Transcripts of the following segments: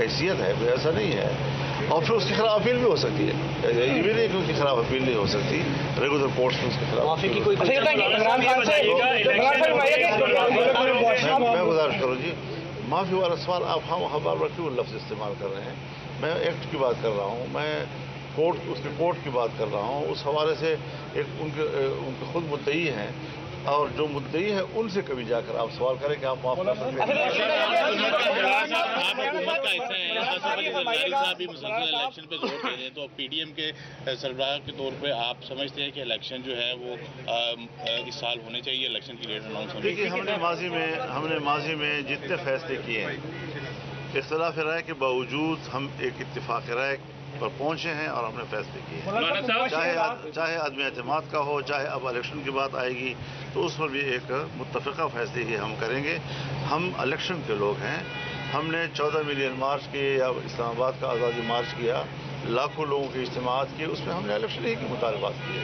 हैसियत है, कोई ऐसा नहीं है। और फिर उसके खिलाफ अपील भी हो सकती है, ये भी नहीं कि उसके खिलाफ अपील नहीं हो सकती, रेगुलर कोर्ट्स में उसके खिलाफ। मैं गुजारिश करूँ जी, माफ़ी वाला सवाल आप हम बार बार क्यों लफ्ज़ इस्तेमाल कर रहे हैं? मैं एक्ट की बात कर रहा हूँ, मैं उसके कोर्ट की बात कर रहा हूँ। उस हवाले से एक उनके खुद मुद्दई हैं, और जो मुद्दई है उनसे कभी जाकर आप सवाल करें कि आप माफ कर सकते हैं। आप हुकूमत का हिस्सा हैं, साहब भी मुसलसल इलेक्शन पे जोर दे रहे हैं, तो पीडीएम के सरबराह के तौर पे आप समझते हैं कि इलेक्शन जो है वो इस साल होने चाहिए, इलेक्शन की डेट अनाउंस होनी चाहिए? देखिए, हमने माजी में जितने फैसले किए हैं, इख्तिलाफ राय के बावजूद हम एक इत्तिफाक राय पर पहुंचे हैं और हमने फैसले किए हैं। चाहे आदमी एतमाद का हो, चाहे अब इलेक्शन की बात आएगी तो उस पर भी एक मुत्तफ़िक़ा फैसले ही हम करेंगे। हम इलेक्शन के लोग हैं। हमने 14 मिलियन मार्च किए या इस्लामाबाद का आज़ादी मार्च किया, लाखों लोगों के इज्तिमात किए, उसमें हमने इलेक्शन ही के मुतालबात किए।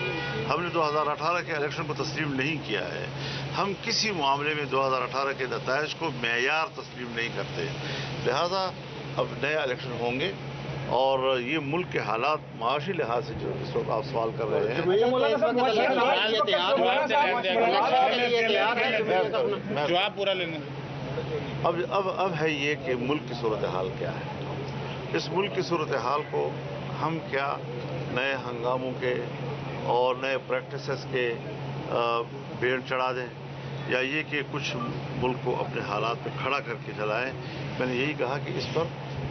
हमने 2018 के इलेक्शन को तस्लीम नहीं किया है। हम किसी मामले में 2018 के नताइज को मेयार तस्लीम नहीं करते। लिहाजा अब नया इलेक्शन होंगे और ये मुल्क के हालात माशी लिहाज से जो इस वक्त आप सवाल कर रहे हैं, जवाब पूरा लेना। अब है ये कि मुल्क की सूरत हाल क्या है। इस मुल्क की सूरत हाल को हम क्या नए हंगामों के और नए प्रैक्टिसेस के बेड़ चढ़ा दें, या ये कि कुछ मुल्क को अपने हालात पे खड़ा करके चलाएं। मैंने यही कहा कि इस पर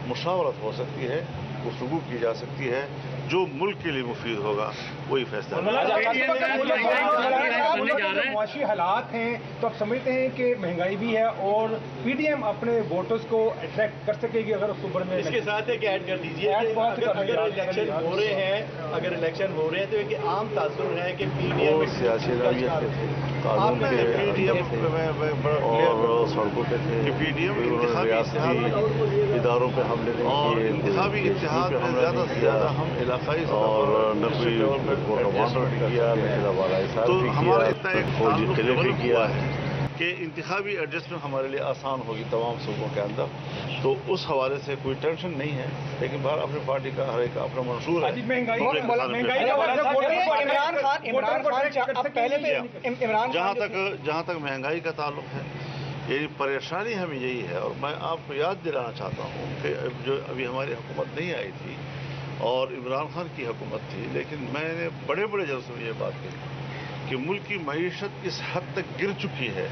मुशावरत हो सकती है, गुफ्तगू की जा सकती है, जो मुल्क के लिए मुफीद होगा वही फैसला। मुआशी हालात हैं तो आप समझते हैं कि महंगाई भी है और पीडीएम अपने वोटर्स को अट्रैक्ट कर सकेगी अगर अक्टूबर में? इसके साथ एक ऐड कर दीजिए, अगर इलेक्शन हो रहे हैं तो एक आम तासुर है कि पीडीएम सियासी रवैयत के थे, कानून के और सड़कों पे थे, रियासती इदारों पे हमले नहीं किए, इंतखाबी इत्तेहाद में ज़्यादा से ज़्यादा हम इलाकाई और न कोई कमांडर भी किया, तो हमारा इतना एक फौजी किले भी किया है कि इंतखाबी एडजस्टमेंट हमारे लिए आसान होगी तमाम सूबों के अंदर। तो उस हवाले से कोई टेंशन नहीं है, लेकिन बाहर अपनी पार्टी का हर एक का अपना मंशूर है। जहाँ तक महंगाई का ताल्लुक है, यही परेशानी हमें यही है। और मैं आपको याद दिलाना चाहता हूँ कि जो अभी हमारी हुकूमत नहीं आई थी और इमरान खान की हुकूमत थी, लेकिन मैंने बड़े बड़े जलसों में ये बात कही कि मुल्क की मईशत इस हद तक गिर चुकी है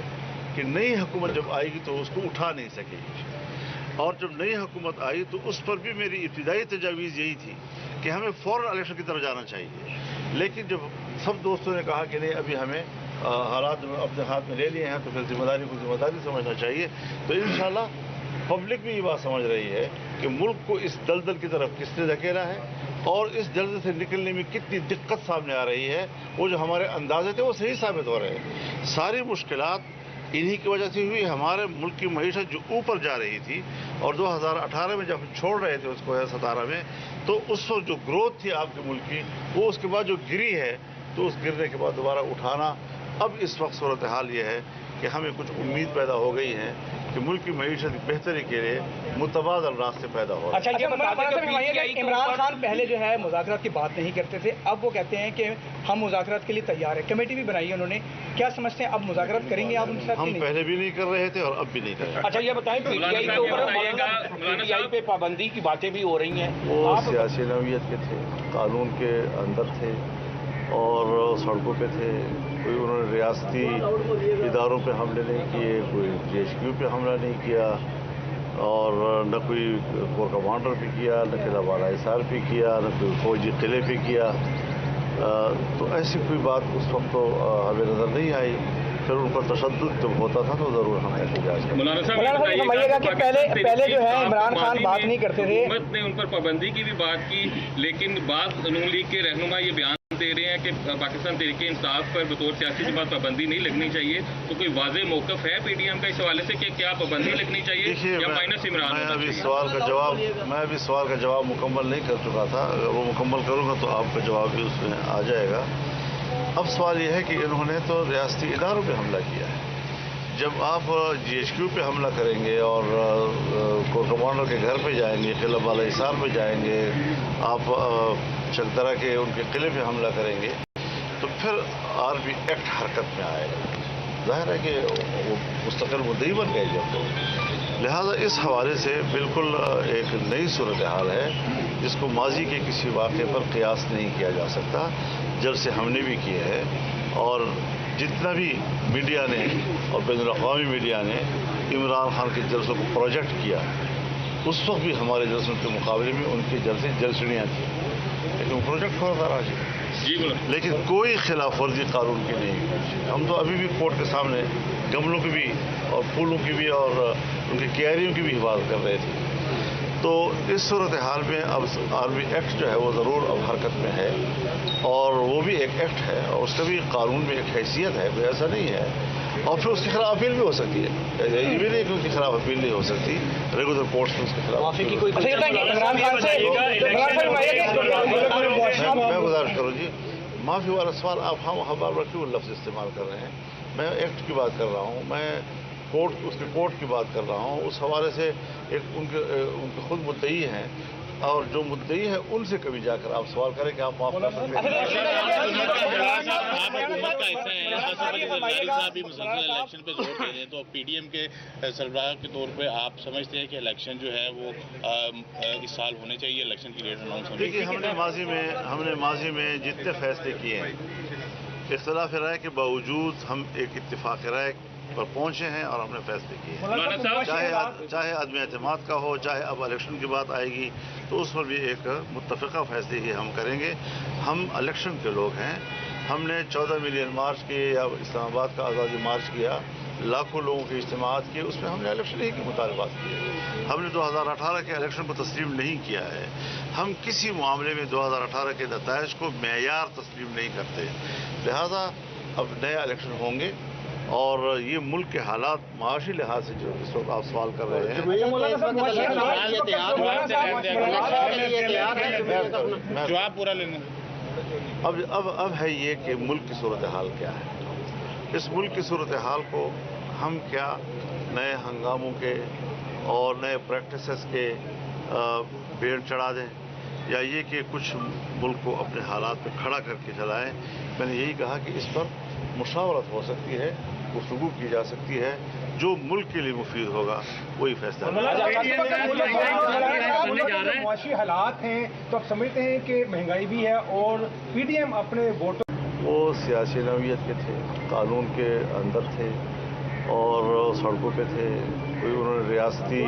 कि नई हुकूमत जब आएगी तो उसको उठा नहीं सकेगी। और जब नई हुकूमत आई तो उस पर भी मेरी इब्तिदाई तजावीज़ यही थी कि हमें फ़ौरन इलेक्शन की तरफ जाना चाहिए। लेकिन जब सब दोस्तों ने कहा कि नहीं, अभी हमें हालात अपने हाथ में ले लिए हैं तो फिर जिम्मेदारी को जिम्मेदारी समझना चाहिए, तो इंशाल्लाह पब्लिक भी ये बात समझ रही है कि मुल्क को इस दलदल की तरफ किसने धकेला है और इस दलदल से निकलने में कितनी दिक्कत सामने आ रही है। वो जो हमारे अंदाजे थे वो सही साबित हो रहे हैं। सारी मुश्किलात इन्हीं की वजह से हुई। हमारे मुल्क की मईशत जो ऊपर जा रही थी और 2018 में जब छोड़ रहे थे उसको 17 में, तो उस वक्त जो ग्रोथ थी आपके मुल्क की, वो उसके बाद जो गिरी है, तो उस गिरने के बाद दोबारा उठाना, अब इस वक्त सूरत हाल ये है कि हमें कुछ उम्मीद पैदा हो गई है कि मुल्क की मईशत की बेहतरी के लिए मुतबादल रास्ते पैदा हो रहे हैं। अच्छा, ये बता दें कि इमरान खान पहले जो है मुज़ाकरात की बात नहीं करते थे, अब वो कहते हैं कि हम मुज़ाकरात के लिए तैयार हैं। कमेटी भी बनाई है उन्होंने, क्या समझते हैं अब मुज़ाकरात करेंगे आप उनके साथ? हम पहले भी नहीं कर रहे थे और अब भी नहीं कर रहे। अच्छा, ये बताएं पीटीआई के ऊपर पीटीआई पे पाबंदी की बातें भी हो रही हैं। वो सियासी नौइयत के थे, कानून के अंदर थे और सड़कों पे थे। कोई उन्होंने रियासती इदारों पे हमले नहीं किए, कोई GHQ पे हमला नहीं किया और न कोई कोर कमांडर पे किया, न किला वाला हिसार पे किया, न कोई फौजी किले पे किया। तो ऐसी कोई बात उस वक्त तो हमें नज़र नहीं आई। फिर उन पर तशद्दुद जब होता था तो ज़रूर हम एहतजाज करते। मौलाना साहब समझिएगा कि पहले जो है इमरान खान बात नहीं करते थे, हुकूमत ने उन पर पाबंदी की भी बात की, लेकिन बाद नून लीग के रहनुमा ये बयान दे रहे हैं कि पाकिस्तान तहरीक इंसाफ पर बतौर सियासी जमात पाबंदी नहीं लगनी चाहिए। तो कोई वाज़ेह मौक़िफ़ है पीडीएम का इस हवाले से कि क्या पाबंदी लगनी चाहिए या माइनस इमरान? मैं अभी सवाल का जवाब मुकम्मल नहीं कर चुका था। अगर वो मुकम्मल करूँगा तो आपका जवाब भी उसमें आ जाएगा। अब सवाल यह है कि इन्होंने तो रियासती इदारों पर हमला किया है। जब आप GHQ पे हमला करेंगे और कोर कमांडर के घर पे जाएंगे, किला बाला हिसार पे जाएंगे, आप चकदरा के उनके किले पे हमला करेंगे, तो फिर आर्मी एक्ट हरकत में आएगा। जाहिर है कि वो मुस्तकिल मुद्दई बन गए जब तो। लिहाजा इस हवाले से बिल्कुल एक नई सूरत हाल है जिसको माजी के किसी वाक़े पर क़ियास नहीं किया जा सकता। जलसे हमने भी किए हैं और जितना भी मीडिया ने और बैनुल-अक़वामी मीडिया ने इमरान खान के जलसों को प्रोजेक्ट किया, उस वक्त भी हमारे जलसों के मुकाबले में उनके जलसे जलसड़ियाँ थी, लेकिन वो प्रोजेक्ट होता रहा लेकिन कोई खिलाफ वर्जी कानून की नहीं। हम तो अभी भी कोर्ट के सामने गमलों की भी और फूलों की भी और उनकी क्यारियों की भी हिफाजत कर रहे थे। तो इस सूरत हाल में अब आर्मी एक्ट जो है वो ज़रूर अब हरकत में है और वो भी एक एक्ट है और उसका भी कानून में एक हैसियत है, कोई ऐसा नहीं है। और फिर उसके खिलाफ अपील भी हो सकती है, ये भी नहीं कि उसके खिलाफ अपील नहीं हो सकती, रेगुलर कोर्ट्स में उसके खिलाफ। मैं गुजारिश करूँ जी, माफ़ी वाला सवाल आप हम बार क्यों लफ्ज़ इस्तेमाल कर रहे हैं? मैं एक्ट की बात कर रहा हूँ, मैं उसके कोर्ट की बात कर रहा हूँ। उस हवाले से एक उनके खुद मुद्दई हैं और जो मुद्दई है उनसे कभी जाकर आप सवाल करें कि आप माफ कर सकते हैं। साहब भी मुसलसल इलेक्शन पे जोर दे रहे हैं, तो PDM के सरबराह के तौर पे आप समझते हैं कि इलेक्शन जो है वो इस साल होने चाहिए, इलेक्शन की डेट अनाउंस होनी चाहिए? देखिए, हमने माजी में जितने फैसले किए हैं, इख्तिलाफ राय के बावजूद हम एक इत्तिफाक राय पर पहुंचे हैं और हमने फैसले किए हैं। चाहे आदमी एतमाद का हो, चाहे अब इलेक्शन की बात आएगी तो उस पर भी एक मुत्तफ़िक़ा फैसले ही हम करेंगे। हम इलेक्शन के लोग हैं। हमने 14 मिलियन मार्च किए या इस्लामाबाद का आज़ादी मार्च किया, लाखों लोगों के इज्तिमात किए, उसमें हमने इलेक्शन ही के मुतालबात किए। हमने 2018 के इलेक्शन को तस्लीम नहीं किया है। हम किसी मामले में 2018 के नताइज को मेयार तस्लीम नहीं करते। लिहाजा अब नया इलेक्शन होंगे और ये मुल्क के हालात माशी लिहाज से जो इस वक्त आप सवाल कर रहे हैं, जवाब पूरा लेना। अब है ये कि मुल्क की सूरत हाल क्या है। इस मुल्क की सूरत हाल को हम क्या नए हंगामों के और नए प्रैक्टिसेस के बेड़ चढ़ा दें या ये कि कुछ मुल्क को अपने हालात पे खड़ा करके चलाएं। मैंने यही कहा कि इस पर मुशावरत हो सकती है, गुफ्तगू की जा सकती है, जो मुल्क के लिए मुफीद होगा वही फैसला। मुआशी हालात हैं तो आप समझते हैं कि महंगाई भी है और PDM अपने वोटर वो सियासी नौयत के थे, कानून के अंदर थे और सड़कों पे थे। कोई उन्होंने रियासती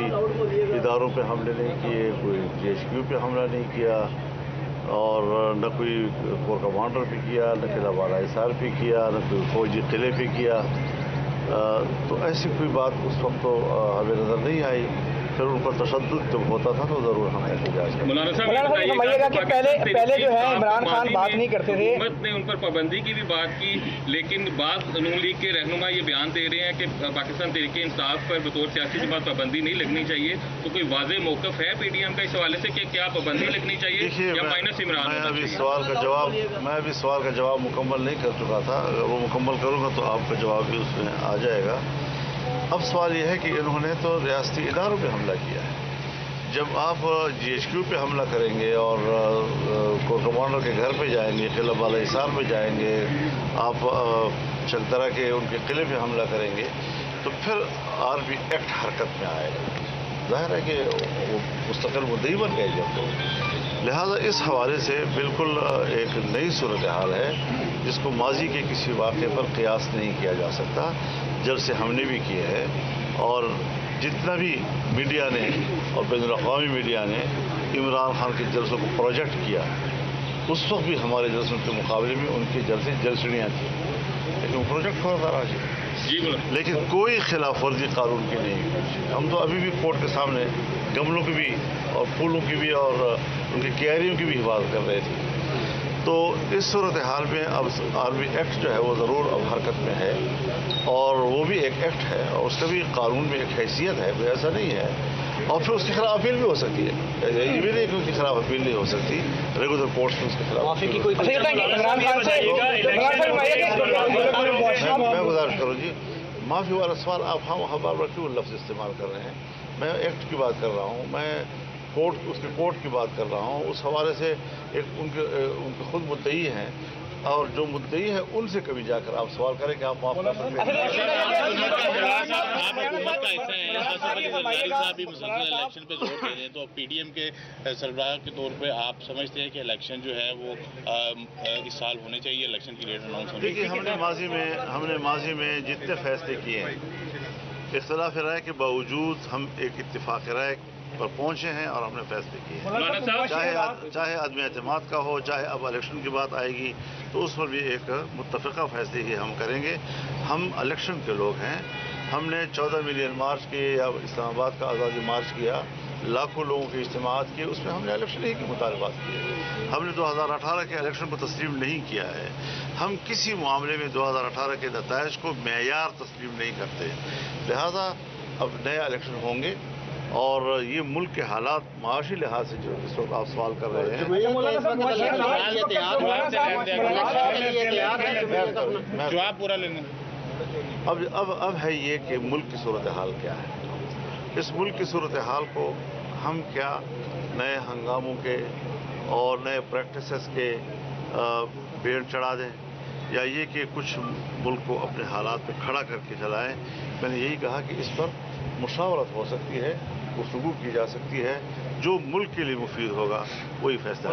इदारों पे हमले नहीं किए, कोई GHQ पे हमला नहीं किया और न कोई कोर कमांडर पे किया, न किला बाला हिसार पे किया, न कोई फौजी किले पे किया। तो ऐसी कोई बात उस वक्त तो हमें नज़र नहीं आई। फिर उन पर तशद्दुद जब होता था तो ज़रूर हम एहतजाज करें। मौलाना साहब समझिएगा कि पहले जो है इमरान खान बात नहीं करते थे, हुकूमत ने उन पर पाबंदी की भी बात की, लेकिन बाद नून लीग के रहनुमा ये बयान दे रहे हैं कि पाकिस्तान तहरीक इंसाफ पर बतौर सियासी जमात पाबंदी नहीं लगनी चाहिए। तो कोई वाज़ेह मौक़िफ़ है PDM का इस हवाले से कि क्या पाबंदी लगनी चाहिए या माइनस इमरान? मैं अभी सवाल का जवाब मुकम्मल नहीं कर चुका था। अगर वो मुकम्मल करूँगा तो आपका जवाब भी उसमें आ जाएगा। अब सवाल यह है कि इन्होंने तो रियासती इदारों पे हमला किया है। जब आप GHQ पे हमला करेंगे और कोर कमांडर के घर पे जाएंगे, किला बाला हिसार पे जाएंगे, आप चकदरा के उनके किले पे हमला करेंगे, तो फिर आर्मी एक्ट हरकत में आएगा। जाहिर है कि वो मुस्तकिल मुद्दई बन गए जब तो। लिहाजा इस हवाले से बिल्कुल एक नई सूरत हाल है जिसको माजी के किसी वाक़े पर क़ियास नहीं किया जा सकता। जलसे हमने भी किए हैं और जितना भी मीडिया ने और बैनुल-अक़वामी मीडिया ने इमरान खान के जलसों को प्रोजेक्ट किया, उस वक्त भी हमारे जलसों के मुकाबले में उनके जलसे जलसड़ियाँ थी, लेकिन वो प्रोजेक्ट होता रहा लेकिन कोई खिलाफ वर्जी कानून की नहीं। हम तो अभी भी कोर्ट के सामने गमलों की भी और फूलों की भी और उनकी क्यारियों की भी हिफाजत कर रहे थे। तो इस सूरत हाल में अब आर्मी एक्ट जो है वो ज़रूर अब हरकत में है और वो भी एक एक्ट है और उसका भी कानून में एक हैसियत है, कोई ऐसा नहीं है। और फिर उसके खिलाफ अपील भी हो सकती है, ये भी नहीं कि उसके खिलाफ अपील नहीं हो सकती, रेगुलर कोर्ट्स में उसके खिलाफ। मैं गुजारिश करूँ जी, माफ़ी वाला सवाल आप हम बार बार क्यों लफ्ज़ इस्तेमाल कर रहे हैं? मैं एक्ट की बात कर रहा हूँ, मैं कोर्ट की बात कर रहा हूँ। उस हवाले से उनके खुद मुद्दई हैं और जो मुद्दई है उनसे कभी जाकर आप सवाल करें कि आप माफ कर सकते हैं। आप हुकूमत का हिस्सा हैं, असफ अली जरदारी साहब भी मुसलसल इलेक्शन पे जोर दे रहे हैं, तो पीडीएम के सरबराह के तौर पे आप समझते हैं कि इलेक्शन जो है वो इस साल होने चाहिए, इलेक्शन की डेट अनाउंस होनी देखिए, हमने माजी में जितने फैसले किए हैं, इख्तिलाफ राय के बावजूद हम एक इत्तिफाक राय पर पहुंचे हैं और हमने फैसले किए हैं। चाहे आदमी एतमाद का हो, चाहे अब इलेक्शन की बात आएगी तो उस पर भी एक मुत्तफ़िक़ा फैसले ही हम करेंगे। हम इलेक्शन के लोग हैं। हमने 14 मिलियन मार्च किए या इस्लामाबाद का आज़ादी मार्च किया, लाखों लोगों के इज्तिमात किए, उसमें हमने इलेक्शन ही के मुतालबात किए। हमने 2018 के इलेक्शन को तस्लीम नहीं किया है। हम किसी मामले में 2018 के नताइज को मेयार तस्लीम नहीं करते। लिहाजा अब नया इलेक्शन होंगे और ये मुल्क के हालात माशी लिहाज से जो इस वक्त आप सवाल कर रहे हैं, जवाब पूरा लेना। अब है ये कि मुल्क की सूरत हाल क्या है। इस मुल्क की सूरत हाल को हम क्या नए हंगामों के और नए प्रैक्टिसेस के बेड़ चढ़ा दें, या ये कि कुछ मुल्क को अपने हालात पे खड़ा करके चलाएं। मैंने यही कहा कि इस पर मुशावरत हो सकती है, गुफ्तगू की जा सकती है, जो मुल्क के लिए मुफीद होगा वही फैसला।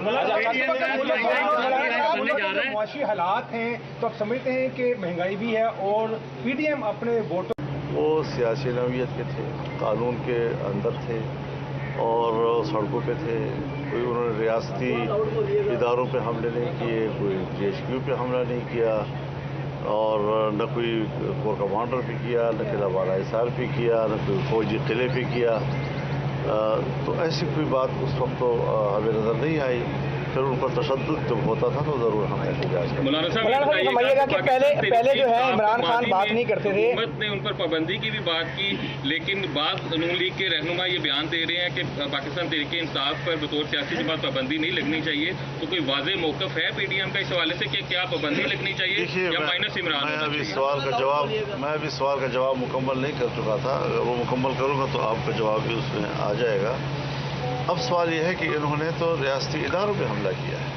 मुआशी हालात हैं तो आप समझते हैं कि महंगाई भी है और पीडीएम अपने वोटों, वो सियासी नौयत के थे, कानून के अंदर थे और सड़कों पे थे। कोई उन्होंने रियासती इदारों पे हमले नहीं किए, कोई GHQ पे हमला नहीं किया और न कोई कोर कमांडर पे किया, न किला बाला हिसार पे किया, न कोई फौजी किले पे किया। तो ऐसी कोई बात उस वक्त तो हमें नज़र नहीं आई। फिर उन पर तशद्दुद जब होता था तो ज़रूर हम एहतजाज करते। मौलाना साहब समझिएगा कि पहले जो है इमरान खान बात नहीं करते थे, हुकूमत ने उन पर पाबंदी की भी बात की, लेकिन बाद नून लीग के रहनुमा ये बयान दे रहे हैं कि पाकिस्तान तहरीक इंसाफ पर बतौर सियासी जमात पाबंदी नहीं लगनी चाहिए। तो कोई वाज़ेह मौक़िफ़ है पीडीएम का इस हवाले से कि क्या पाबंदी लगनी चाहिए या माइनस इमरान? मैं अभी सवाल का जवाब मुकम्मल नहीं कर चुका था। अगर वो मुकम्मल करूँगा तो आपका जवाब भी उसमें आ जाएगा। अब सवाल यह है कि इन्होंने तो रियासती इदारों पे हमला किया है।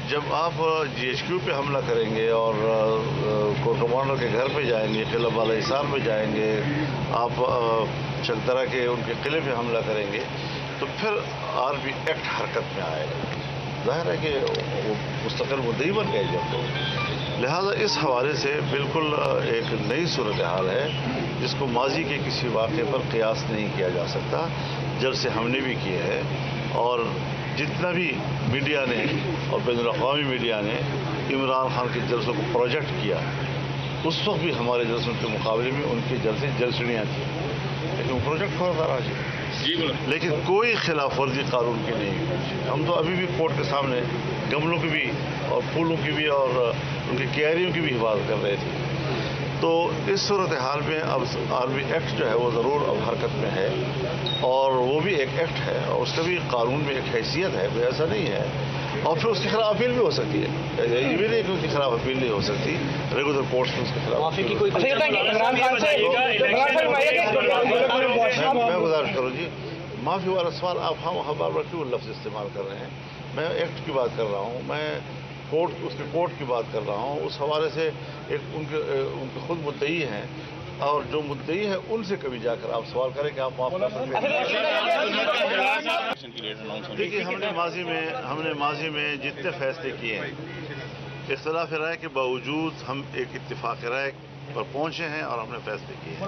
जब आप GHQ पे हमला करेंगे और कोर कमांडर के घर पे जाएंगे, किला बाला हिसार पे जाएंगे, आप चकदरा के उनके किले पे हमला करेंगे, तो फिर आर्मी एक्ट हरकत में आएगा। जाहिर है कि वो मुस्तकिल मुद्दई बन गए जब तो। लिहाजा इस हवाले से बिल्कुल एक नई सूरत हाल है जिसको माजी के किसी वाक़े पर क़ियास नहीं किया जा सकता। जलसे हमने भी किए हैं और जितना भी मीडिया ने और बैनुल-अक़वामी मीडिया ने इमरान खान के जलसों को प्रोजेक्ट किया, उस वक्त भी हमारे जलसों के मुकाबले में उनके जलसड़ियाँ थी, लेकिन वो प्रोजेक्ट होता रहा लेकिन कोई खिलाफ वर्जी कानून की नहीं हुई। हम तो अभी भी कोर्ट के सामने गमलों की भी और फूलों की भी और उनकी क्यारियों की भी हिफाजत कर रहे थे। तो इस सूरत हाल में अब आर्मी एक्ट जो है वो ज़रूर अब हरकत में है और वो भी एक एक्ट है और उसका भी कानून में एक हैसियत है, कोई ऐसा नहीं है। और फिर उसके खिलाफ अपील भी हो सकती है, ये भी नहीं कि उसके खिलाफ अपील नहीं हो सकती। रेगुलर कोर्ट्स में उसके खिलाफ मैं गुजारिश करूँ जी, माफ़ी वाला सवाल आप हम बार बार क्यों लफ्ज़ इस्तेमाल कर रहे हैं? मैं एक्ट की बात कर रहा हूँ, मैं कोर्ट की बात कर रहा हूँ। उस हवाले से उनके खुद मुद्दई हैं और जो मुद्दई है उनसे कभी जाकर आप सवाल करें कि आप माफ कर सकते हैं। देखिए, हमने माजी में जितने फैसले किए हैं, इख्तिलाफ राय के बावजूद हम एक इत्तिफाक राय पर पहुंचे हैं और हमने फैसले किए हैं।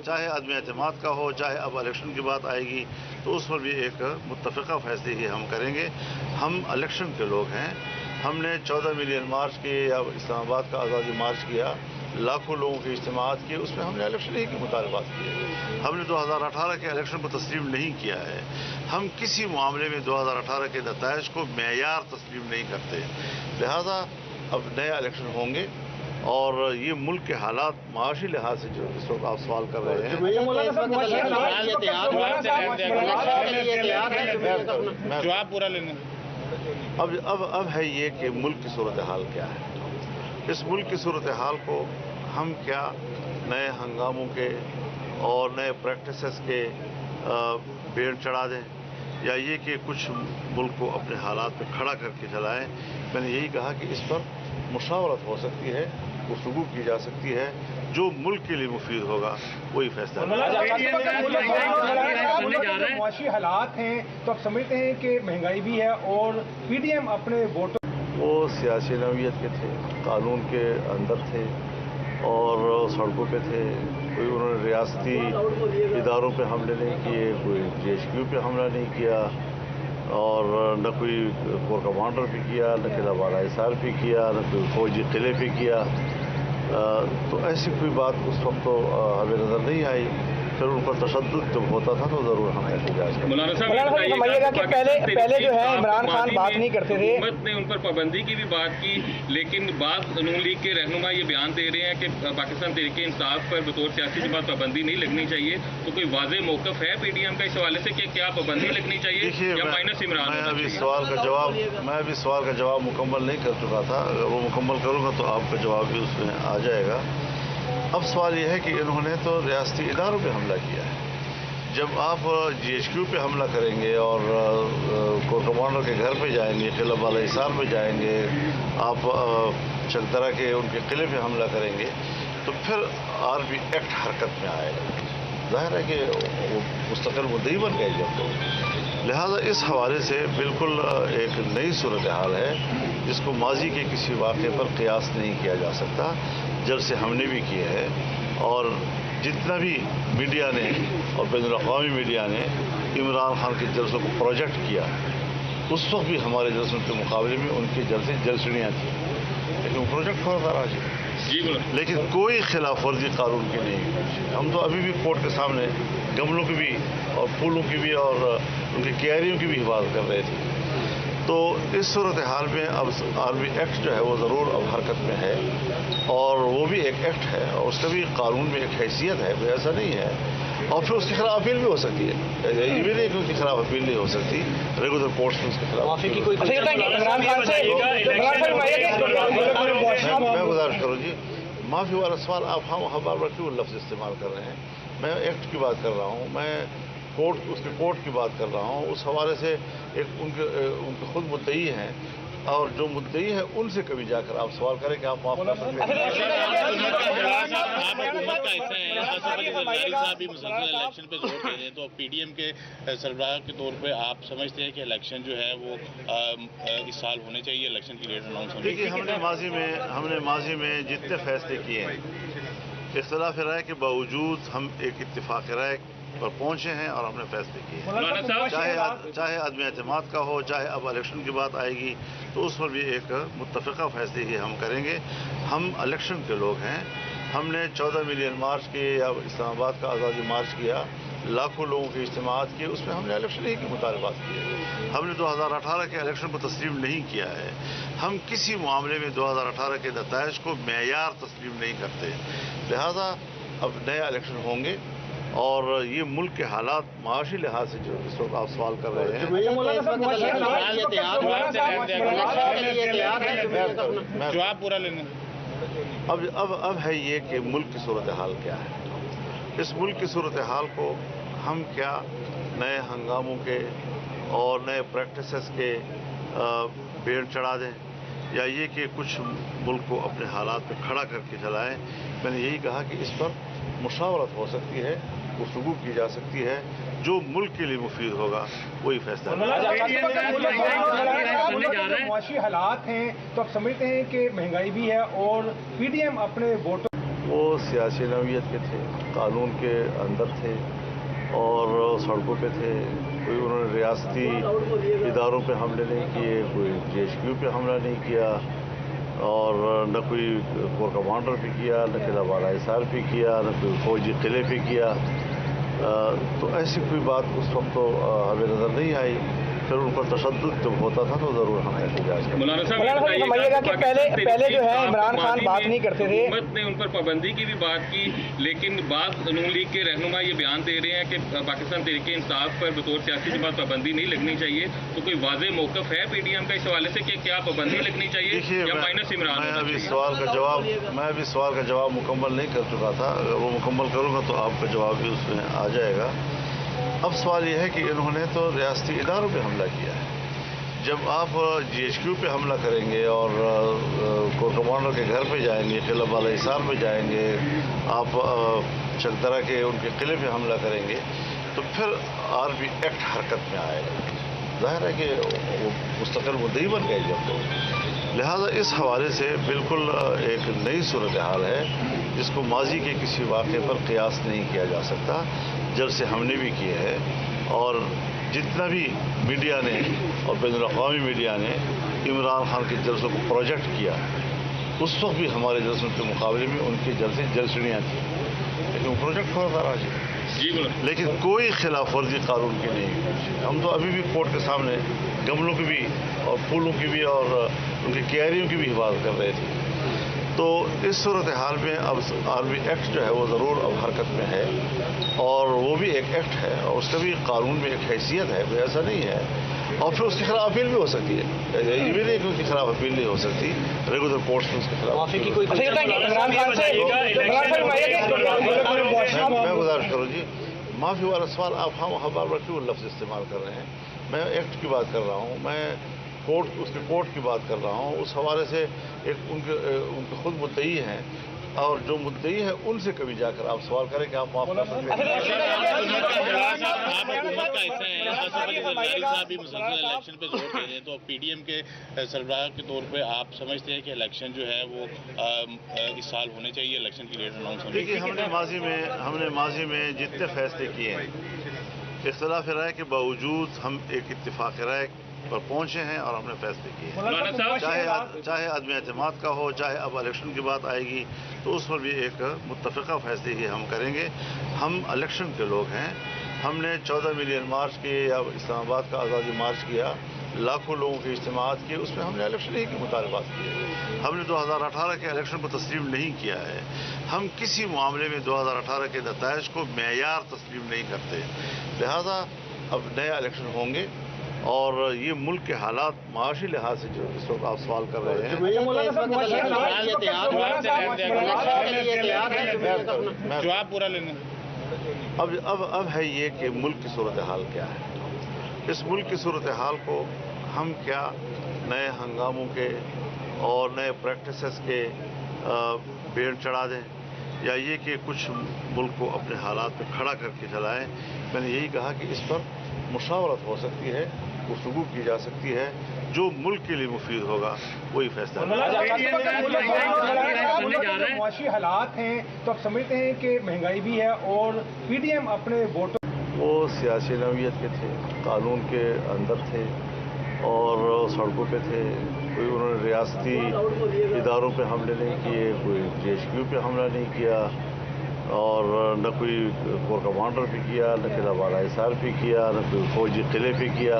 चाहे आदमी एतमाद का हो, चाहे अब इलेक्शन की बात आएगी तो उस पर भी एक मुत्तफ़िक़ा फैसले ही हम करेंगे। हम इलेक्शन के लोग हैं। हमने 14 मिलियन मार्च किए या इस्लामाबाद का आज़ादी मार्च किया, लाखों लोगों के इज्तिमात किए, उसमें हमने इलेक्शन ही के मुतालबात किए। हमने 2018 के इलेक्शन को तस्लीम नहीं किया है। हम किसी मामले में 2018 के नताइज को मेयार तस्लीम नहीं करते। लिहाजा अब नया इलेक्शन होंगे और ये मुल्क के हालात माशी लिहाज से जो इस वक्त आप सवाल कर रहे हैं, जवाब पूरा लेना। अब है ये कि मुल्क की सूरत हाल क्या है। इस मुल्क की सूरत हाल को हम क्या नए हंगामों के और नए प्रैक्टिसेस के भेड़ चढ़ा दें, या ये कि कुछ मुल्क को अपने हालात पे खड़ा करके चलाएं। मैंने यही कहा कि इस पर मुशावरत हो सकती है, गुफ्तगू की जा सकती है, जो मुल्क के लिए मुफीद होगा वही फैसला। मुआशी हालात हैं तो आप समझते हैं कि महंगाई भी है और पीडीएम अपने वोटों वो सियासी नौयत के थे, कानून के अंदर थे और सड़कों पे थे। कोई उन्होंने रियासती इदारों पे हमले नहीं किए, कोई GHQ पे हमला नहीं किया और न कोई कोर कमांडर पे किया, न किला बाला हिसार पे किया, न कोई फौजी किले पे किया। तो ऐसी कोई बात उस वक्त तो हमें नज़र नहीं आई। फिर उन पर तशद्दुद जब होता था तो ज़रूर हम एहतजाज करते। मौलाना साहब समझिएगा कि पहले जो है इमरान खान बात नहीं करते थे, हुकूमत ने उन पर पाबंदी की भी बात की, लेकिन बाद नून लीग के रहनुमा ये बयान दे रहे हैं कि पाकिस्तान तहरीक इंसाफ पर बतौर सियासी जमात पाबंदी नहीं लगनी चाहिए। तो कोई वाज़ेह मौक़िफ़ है पीडीएम का इस हवाले से कि क्या पाबंदी लगनी चाहिए या माइनस इमरान? मैं अभी सवाल का जवाब मुकम्मल नहीं कर चुका था। अगर वो मुकम्मल करूँगा तो आपका जवाब भी उसमें आ जाएगा। अब सवाल यह है कि इन्होंने तो रियासती इदारों पे हमला किया है। जब आप GHQ पे हमला करेंगे और कोर कमांडर के घर पे जाएंगे, किला बाला हिसार पे जाएंगे, आप चकदरा के उनके किले पे हमला करेंगे, तो फिर आर्मी एक्ट हरकत में आएगा। जाहिर है कि वो मुस्तकिल मुद्दई बन गए जब तो। लिहाजा इस हवाले से बिल्कुल एक नई सूरत हाल है जिसको माजी के किसी वाक़े पर क़ियास नहीं किया जा सकता। जलसे हमने भी किए हैं और जितना भी मीडिया ने और बैनुल-अक़वामी मीडिया ने इमरान खान के जलसों को प्रोजेक्ट किया, उस वक्त भी हमारे जलसों के मुकाबले में उनके जलसे जलसड़ियाँ थी, लेकिन वो प्रोजेक्ट होता रहा लेकिन कोई खिलाफ वर्जी कानून की नहीं। हम तो अभी भी कोर्ट के सामने गमलों की भी और फूलों की भी और उनकी क्यारियों की भी हिफाजत कर रहे थे। तो इस सूरत हाल में अब आर्मी एक्ट जो है वो ज़रूर अब हरकत में है और वो भी एक एक्ट है और उसका भी कानून में एक हैसियत है, कोई ऐसा नहीं है। और फिर उसके खिलाफ अपील भी हो सकती है, ये भी नहीं कि उसके खिलाफ अपील नहीं हो सकती। रेगुलर कोर्ट्स में उसके खिलाफ मैं गुजारिश करूँ जी, माफ़ी वाला सवाल आप हम बार बार क्यों लफ्ज़ इस्तेमाल कर रहे हैं? मैं एक्ट की बात कर रहा हूँ, मैं कोर्ट की बात कर रहा हूँ। उस हवाले से एक उनके खुद मुद्दई हैं और जो मुद्दई है उनसे कभी जाकर आप सवाल करें कि आप माफ कर सकते हैं। आप हुकूमत का हिस्सा हैं, आसिफ अली जरदारी साहब भी मुसलसल इलेक्शन पे जोर दे रहे हैं, तो पीडीएम के सरबराह के तौर पे आप समझते हैं कि इलेक्शन जो है वो इस साल होने चाहिए, इलेक्शन की डेट अनाउंस होनी चाहिए? देखिए, हमने माजी में जितने फैसले किए हैं, इख्तिलाफ राय के बावजूद हम एक इत्तिफाक राय पर पहुंचे हैं और हमने फैसले किए। चाहे आदमी एतमाद का हो, चाहे अब इलेक्शन की बात आएगी तो उस पर भी एक मुत्तफ़िक़ा फैसले ही हम करेंगे। हम इलेक्शन के लोग हैं। हमने 14 मिलियन मार्च किए या इस्लामाबाद का आज़ादी मार्च किया, लाखों लोगों के इज्तिमात किए, उसमें हमने इलेक्शन ही के मुतालबात किए। हमने 2018 के इलेक्शन को तस्लीम नहीं किया है। हम किसी मामले में 2018 के नताइज को मेयार तस्लीम नहीं करते। लिहाजा अब नया इलेक्शन होंगे और ये मुल्क के हालात माशी लिहाज से जो इस वक्त आप सवाल कर रहे हैं, जवाब पूरा लेना। अब है ये कि मुल्क की सूरत हाल क्या है। इस मुल्क की सूरत हाल को हम क्या नए हंगामों के और नए प्रैक्टिसेस के भेड़ चढ़ा दें, या ये कि कुछ मुल्क को अपने हालात पे खड़ा करके चलाएं। मैंने यही कहा कि इस पर मुशावरत हो सकती है, गुफ्तगू की जा सकती है, जो मुल्क के लिए मुफीद होगा वही फैसला। मुआशी हालात हैं तो आप समझते हैं कि महंगाई भी है और पीडीएम अपने वोटों वो सियासी नौयत के थे, कानून के अंदर थे और सड़कों पे थे। कोई उन्होंने रियासती इदारों पे हमले नहीं किए, कोई GHQ पे हमला नहीं किया और न कोई कोर कमांडर पे किया, न किला बाला हिसार पे किया, न कोई फौजी किले पे किया। तो ऐसी कोई बात उस वक्त तो हमें नज़र नहीं आई। फिर उन पर तशद्दुद जब होता था तो ज़रूर हम एहतजाज करते। मौलाना साहब मौलाना साहब समझिएगा कि पहले जो है इमरान खान बात नहीं करते थे, हुकूमत ने उन पर पाबंदी की भी बात की, लेकिन बाद नून लीग के रहनुमा ये बयान दे रहे हैं कि पाकिस्तान तहरीक इंसाफ पर बतौर सियासी जमात पाबंदी नहीं लगनी चाहिए। तो कोई वाज़ेह मौक़िफ़ है पीडीएम का इस हवाले से कि क्या पाबंदी लगनी चाहिए या माइनस इमरान? मैं अभी सवाल का जवाब मुकम्मल नहीं कर चुका था। अगर वो मुकम्मल करूँगा तो आपका जवाब भी उसमें आ जाएगा। अब सवाल यह है कि इन्होंने तो रियासती इदारों पे हमला किया है। जब आप GHQ पे हमला करेंगे और कोर कमांडर के घर पे जाएंगे, किला बाला हिसार पे जाएंगे, आप चकदरा के उनके किले पे हमला करेंगे, तो फिर आर्मी एक्ट हरकत में आएगा। जाहिर है कि वो मुस्तकिल मुद्दई बन गए जब तो। लिहाजा इस हवाले से बिल्कुल एक नई सूरत हाल है जिसको माजी के किसी वाक़े पर क़ियास नहीं किया जा सकता। जलसे हमने भी किए हैं और जितना भी मीडिया ने और बैनुल-अक़वामी मीडिया ने इमरान खान के जलसों को प्रोजेक्ट किया, उस वक्त भी हमारे जलसों के मुकाबले में उनके जलसे जलसड़ियाँ थी, लेकिन वो प्रोजेक्ट होता रहा लेकिन कोई खिलाफ वर्जी कानून की नहीं। हम तो अभी भी कोर्ट के सामने गमलों की भी और फूलों की भी और उनकी क्यारियों की भी हिफाजत कर रहे थे। तो इस सूरत हाल में अब आर्मी एक्ट जो है वो ज़रूर अब हरकत में है और वो भी एक एक्ट है और उसका भी कानून में एक हैसियत है, कोई ऐसा नहीं है। और फिर उसके खिलाफ अपील भी हो सकती है, ये भी नहीं कि उसके खिलाफ अपील नहीं हो सकती। रेगुलर कोर्ट्स में उसके खिलाफ मैं गुजारिश करूँ जी, माफ़ी वाला सवाल आप हम बार क्यों लफ्ज़ इस्तेमाल कर रहे हैं? मैं एक्ट की बात कर रहा हूँ, मैं उसके कोर्ट की बात कर रहा हूँ। उस हवाले से एक उनके खुद मुद्दई हैं और जो मुद्दई है उनसे कभी जाकर आप सवाल करें कि आप माफ कर सकते हैं। आप हुकूमत का हिस्सा हैं, आसिफ अली जरदारी साहब भी मुसलसल इलेक्शन पे जोर दे रहे हैं, तो पीडीएम के सरबराह के तौर पे आप समझते हैं कि इलेक्शन जो है वो इस साल होने चाहिए, इलेक्शन की डेट अनाउंस होनी चाहिए? देखिए, हमने माजी में जितने फैसले किए हैं, इख्तिलाफ राय के बावजूद हम एक इत्तिफाक राय पर पहुंचे हैं और हमने फैसले किए। चाहे आदमी एतमाद का हो, चाहे अब इलेक्शन की बात आएगी तो उस पर भी एक मुत्तफ़िक़ा फैसले ही हम करेंगे। हम इलेक्शन के लोग हैं। हमने 14 मिलियन मार्च किए या इस्लामाबाद का आज़ादी मार्च किया, लाखों लोगों के इज्तिमात किए, उसमें हमने इलेक्शन ही के मुतालबात किए। हमने 2018 के इलेक्शन को तस्लीम नहीं किया है। हम किसी मामले में 2018 के नताइज को मेयार तस्लीम नहीं करते। लिहाजा अब नया इलेक्शन होंगे और ये मुल्क के हालात माशी लिहाज से जो इस वक्त आप सवाल कर रहे हैं, जवाब पूरा लेना। अब है ये कि मुल्क की सूरत हाल क्या है। इस मुल्क की सूरत हाल को हम क्या नए हंगामों के और नए प्रैक्टिसेस के बेड़ चढ़ा दें या ये कि कुछ मुल्क को अपने हालात पे खड़ा करके चलाएं। मैंने यही कहा कि इस पर मुशावरत हो सकती है, गुफ्तगू की जा सकती है, जो मुल्क के लिए मुफीद होगा वही फैसला। मुआशी हालात हैं तो आप समझते हैं कि महंगाई भी है और पीडीएम अपने वोटों वो सियासी नौयत के थे, कानून के अंदर थे और सड़कों पे थे। कोई उन्होंने रियासती इदारों पे हमले नहीं किए, कोई GHQ पे हमला नहीं किया और न कोई कोर कमांडर पे किया, न किला बाला हिसार पे किया, न कोई फौजी किले पे किया।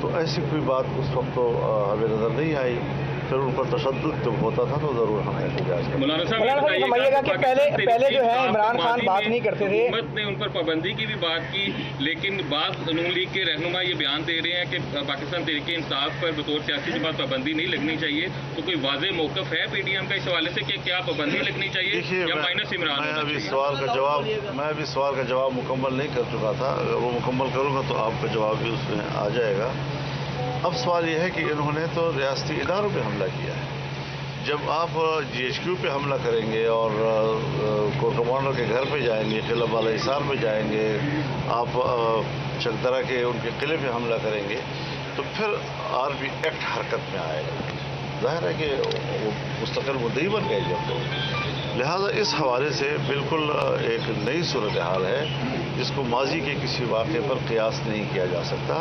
तो ऐसी कोई बात उस वक्त तो हमें नज़र नहीं आई। फिर उन पर तशद्दुद जब होता था तो ज़रूर हम एहतजाज करते। मौलाना साहब समझिएगा कि पहले जो है इमरान खान बात नहीं करते थे, हुकूमत ने उन पर पाबंदी की भी बात की, लेकिन बाद नून लीग के रहनुमा ये बयान दे रहे हैं कि पाकिस्तान तहरीक इंसाफ पर बतौर सियासी जमात पाबंदी नहीं लगनी चाहिए। तो कोई वाज़ेह मौक़िफ़ है पीडीएम का इस हवाले से कि क्या पाबंदी लगनी चाहिए या माइनस इमरान? मैं अभी सवाल का जवाब मुकम्मल नहीं कर चुका था। अगर वो मुकम्मल करूँगा तो आपका जवाब भी उसमें आ जाएगा। अब सवाल यह है कि इन्होंने तो रियासती इदारों पे हमला किया है। जब आप GHQ पे हमला करेंगे और कोर कमांडर के घर पे जाएंगे, किला बाला हिसार पे जाएंगे, आप चकदरा के उनके किले पे हमला करेंगे, तो फिर आर्मी एक्ट हरकत में आएगा। जाहिर है कि वो मुस्तकिल मुद्दई बन गए जब तो। लिहाजा इस हवाले से बिल्कुल एक नई सूरत हाल है जिसको माजी के किसी वाक़े पर क़ियास नहीं किया जा सकता।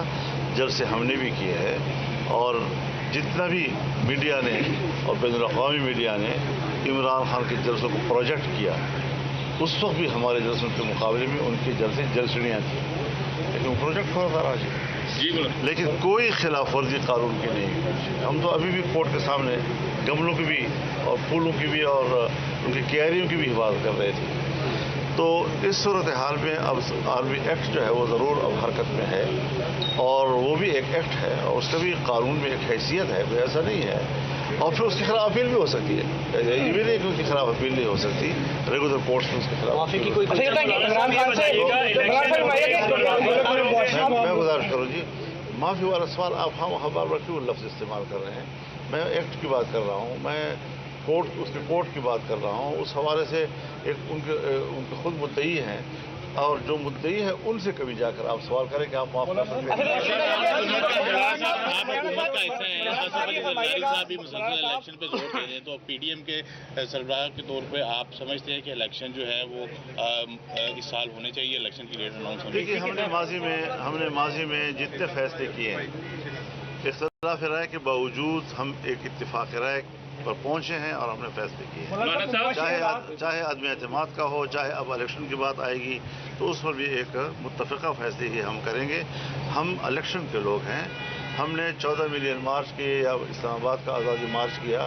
जलसे हमने भी किए हैं और जितना भी मीडिया ने और बैनुल-अक़वामी मीडिया ने इमरान खान के जलसों को प्रोजेक्ट किया, उस वक्त भी हमारे जलसों के मुकाबले में उनके जलसे जलसड़ियाँ थी, लेकिन वो प्रोजेक्ट होता रहा। जी बोलो। लेकिन कोई खिलाफ वर्जी कानून की नहीं है। हम तो अभी भी कोर्ट के सामने गमलों की भी और फूलों की भी और उनकी क्यारियों की भी हिफाजत कर रहे थे। तो इस सूरत हाल में अब आर्मी एक्ट जो है वो ज़रूर अब हरकत में है, और वो भी एक एक्ट है और उसका भी कानून में एक हैसियत है, कोई ऐसा नहीं है। और फिर उसके खिलाफ अपील भी हो सकती है, ये भी नहीं कि उसके खिलाफ अपील नहीं हो सकती, रेगुलर कोर्ट्स में उसके खिलाफ मैं गुजारिश करूँ जी, माफ़ी वाला सवाल आप हम बार बार क्यों लफ्ज़ इस्तेमाल कर रहे हैं? मैं एक्ट की बात कर रहा हूँ, मैं उसके कोर्ट की बात कर रहा हूँ। उस हवाले से एक उनके खुद मुद्दई हैं, और जो मुद्दई है उनसे कभी जाकर आप सवाल करें कि आप माफ कर सकते हैं। आप हुकूमत का हिस्सा हैं, आसिफ अली जरदारी साहब भी मुसलसल इलेक्शन पे जोर दे रहे हैं, तो पीडीएम के सरबराह के तौर पे आप समझते हैं कि इलेक्शन जो है वो इस साल होने चाहिए, इलेक्शन की डेट अनाउंस होनी देखिए, हमने माजी में जितने फैसले किए हैं, इख्तिलाफ राय के बावजूद हम एक इत्तिफाक राय पर पहुंचे हैं और हमने फैसले किए हैं। चाहे आदमी एतमाद का हो, चाहे अब इलेक्शन की बात आएगी तो उस पर भी एक मुत्तफ़िक़ा फैसले ही हम करेंगे। हम इलेक्शन के लोग हैं। हमने 14 मिलियन मार्च किए या इस्लामाबाद का आज़ादी मार्च किया,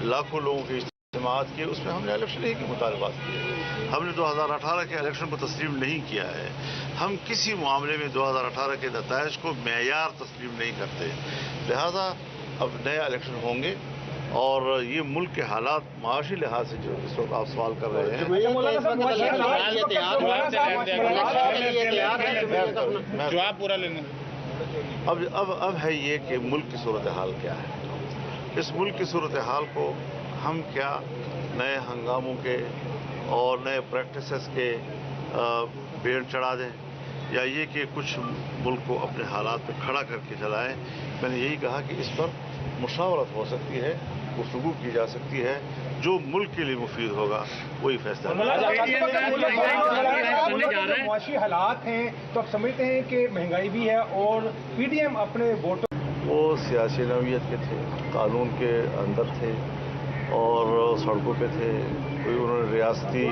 लाखों लोगों के इज्तिमात किए, उसमें हमने इलेक्शन ही के मुतालबात किए। हमने 2018 के इलेक्शन को तस्लीम नहीं किया है। हम किसी मामले में 2018 के नताइज को मेयार तस्लीम नहीं करते, लिहाजा अब नया इलेक्शन होंगे। और ये मुल्क के हालात माशी लिहाज से जो इस वक्त आप सवाल कर रहे हैं, जवाब पूरा लेना। अब है ये कि मुल्क की सूरत हाल क्या है। इस मुल्क की सूरत हाल को हम क्या नए हंगामों के और नए प्रैक्टिसेस के बेड़ चढ़ा दें, या ये कि कुछ मुल्क को अपने हालात पे खड़ा करके चलाएं। मैंने यही कहा कि इस पर मुशावरत हो सकती है, गुफ्तगू की जा सकती है, जो मुल्क के लिए मुफीद होगा वही फैसला। मुआशी हालात हैं तो आप समझते हैं कि महंगाई भी है और पीडीएम अपने वोटों वो सियासी नौयत के थे, कानून के अंदर थे और सड़कों पे थे। कोई उन्होंने रियासती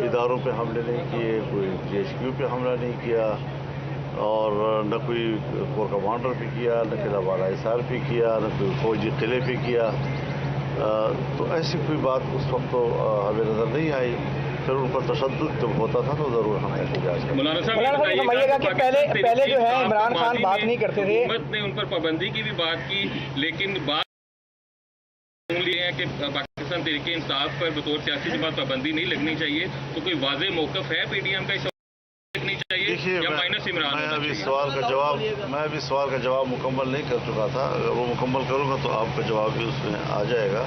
इदारों पे हमले नहीं किए, कोई GHQ पे हमला नहीं किया, और न कोई कोर कमांडर पे किया, न किला वाला हिसार पे किया, न कोई फौजी किले पे किया। तो ऐसी कोई बात उस वक्त तो हमें नज़र नहीं आई। फिर उन पर तशद्दुद जब होता था तो ज़रूर हम एहतजाज करते। मौलाना साहब समझिएगा कि पहले जो है इमरान खान बात नहीं करते थे, हुकूमत ने उन पर पाबंदी की भी बात की, लेकिन बात ये है कि पाकिस्तान तहरीके इंसाफ पर बतौर सियासी जमात पाबंदी नहीं लगनी चाहिए, तो कोई वाज़ेह मौक़िफ़ है पीडीएम का लगनी चाहिए या माइनस इमरान? मैं अभी सवाल का जवाब मुकम्मल नहीं कर चुका था। अगर वो मुकम्मल करूँगा तो आपका जवाब भी उसमें आ जाएगा।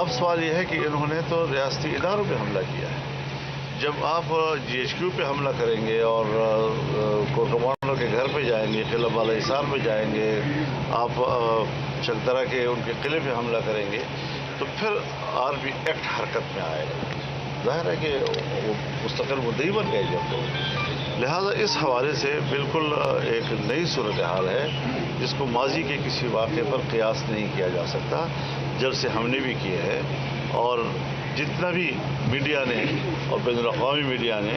अब सवाल यह है कि इन्होंने तो रियासती इदारों पे हमला किया है। जब आप GHQ पे हमला करेंगे और कोर कमांडर के घर पे जाएंगे, किला वाला हिसार पे जाएंगे, आप चकदरा के उनके किले पे हमला करेंगे, तो फिर आर्मी एक्ट हरकत में आएगा। जाहिर है कि वो मुस्तकिल मुद्दई बन गए जब तो। लिहाजा इस हवाले से बिल्कुल एक नई सूरत हाल है, जिसको माजी के किसी वाक़े पर क़ियास नहीं किया जा सकता। जलसे हमने भी किए हैं, और जितना भी मीडिया ने और बैनुल-अक़वामी मीडिया ने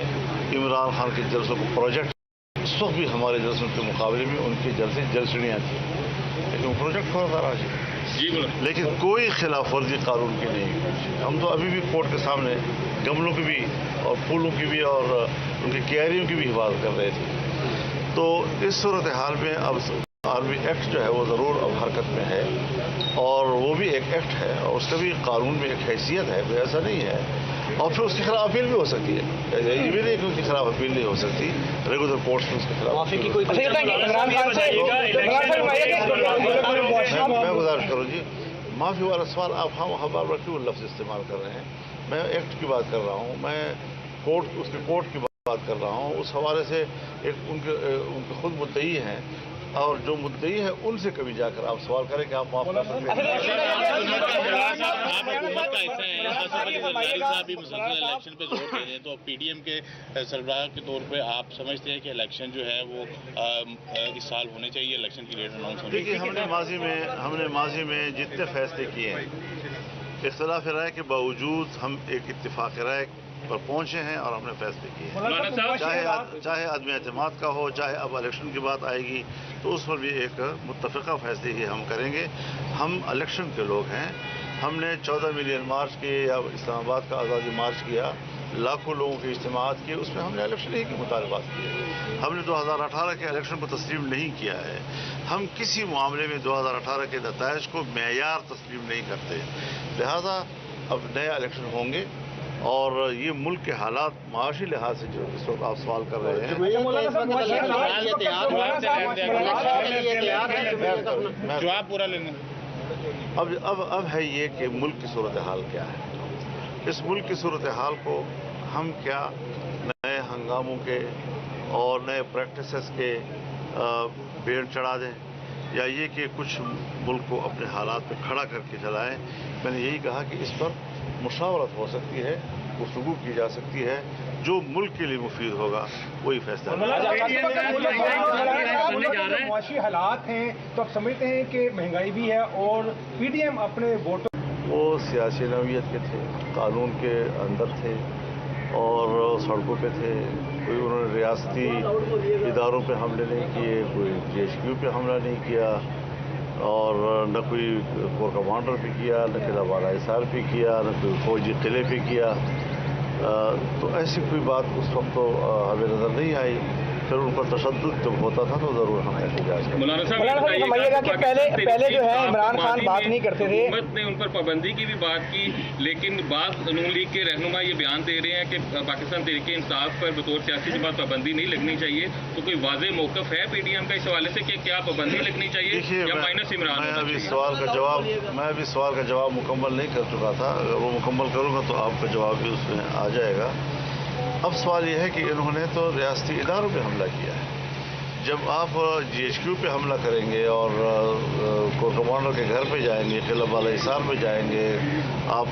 इमरान खान के जलसों को प्रोजेक्ट, उस वक्त भी हमारे जलसों के मुकाबले में उनके जलसे जलसड़ियाँ थी, लेकिन प्रोजेक्ट हो रहा है। लेकिन कोई खिलाफ वर्जी कानून की नहीं है। हम तो अभी भी कोर्ट के सामने गमलों की भी और फूलों की भी और उनकी क्यारियों की भी हिफाजत कर रहे थे। तो इस सूरत हाल में अब आर्मी एक्ट जो है वो ज़रूर अब हरकत में है, और वो भी एक एक्ट है और उसका भी कानून में एक हैसियत है, कोई ऐसा नहीं है। और फिर उसके खिलाफ अपील भी हो सकती है, ये भी नहीं कि उसके खिलाफ अपील नहीं हो सकती, रेगुलर कोर्ट्स में उसके खिलाफ। मैं गुजारिश करूँ जी, माफ़ी वाला सवाल आप हम बार बार क्यों लफ्ज़ इस्तेमाल कर रहे हैं? मैं एक्ट की बात कर रहा हूँ, मैं उसके कोर्ट की बात कर रहा हूँ। उस हवाले से एक उनके खुद मुद्दई हैं, और जो मुद्दई है उनसे कभी जाकर आप सवाल करें कि आप माफ कर सकते हैं। आप हुकूमत का हिस्सा हैं, आसिफ अली जरदारी साहब भी मुसलसल इलेक्शन पे जोर दे रहे हैं, तो पीडीएम के सरबराह के तौर पे आप समझते हैं कि इलेक्शन जो है वो इस साल होने चाहिए, इलेक्शन की डेट अनाउंस होनी चाहिए? देखिए, हमने माजी में जितने फैसले किए हैं, इख्तिलाफ राय के बावजूद हम एक इत्तिफाक राय पर पहुंचे हैं और हमने फैसले किए हैं। मौलाना साहब, चाहे आदमी एतमाद का हो, चाहे अब इलेक्शन की बात आएगी तो उस पर भी एक मुत्तफ़िक़ा फैसले ही हम करेंगे। हम इलेक्शन के लोग हैं। हमने 14 मिलियन मार्च किए या इस्लामाबाद का आज़ादी मार्च किया, लाखों लोगों के इज्तिमात किए, उसमें हमने इलेक्शन ही के मुतालबात किए। हमने 2018 के इलेक्शन को तस्लीम नहीं किया है। हम किसी मामले में 2018 के नताइज को मेयार तस्लीम नहीं करते। लिहाजा अब नया इलेक्शन होंगे और ये मुल्क के हालात माशी लिहाज से जो इस वक्त आप सवाल कर रहे हैं, जवाब पूरा लेना। अब है ये कि मुल्क की सूरत हाल क्या है। इस मुल्क की सूरत हाल को हम क्या नए हंगामों के और नए प्रैक्टिसेस के बेड़ चढ़ा दें, या ये कि कुछ मुल्क को अपने हालात पे खड़ा करके चलाएं। मैंने यही कहा कि इस पर मुशावरत हो सकती है, गुफ्तगू की जा सकती है, जो मुल्क के लिए मुफीद होगा वही फैसला। मुआशी हालात हैं तो आप समझते हैं कि महंगाई भी है और पीडीएम अपने वोटों वो सियासी नौयत के थे, कानून के अंदर थे और सड़कों पे थे। कोई उन्होंने रियासती इदारों पे हमले नहीं किए, कोई GHQ पे हमला नहीं किया और न कोई कोर कमांडर पे किया, न किला वाला हिसार पे किया, न कोई फौजी किले पे किया। तो ऐसी कोई बात उस वक्त तो हमें नज़र नहीं आई। फिर उन पर तशद्दुद जब होता था तो ज़रूर हम एहतजाज करें। मौलाना साहब समझिएगा कि पहले जो है इमरान खान बात नहीं करते थे, हुकूमत ने उन पर पाबंदी की भी बात की, लेकिन बाद नून लीग के रहनुमा ये बयान दे रहे हैं कि पाकिस्तान तहरीक इंसाफ पर बतौर सियासी जमात पाबंदी नहीं लगनी चाहिए। तो कोई वाज़ेह मौक़िफ़ है पीडीएम का इस हवाले से कि क्या पाबंदी लगनी चाहिए या माइनस इमरान? मैं अभी सवाल का जवाब मुकम्मल नहीं कर चुका था। अगर वो मुकम्मल करूँगा तो आपका जवाब भी उसमें आ जाएगा। अब सवाल यह है कि इन्होंने तो रियासती इदारों पे हमला किया है। जब आप GHQ पे हमला करेंगे और कोर कमांडर के घर पे जाएंगे, किला वाला हिसार पे जाएंगे, आप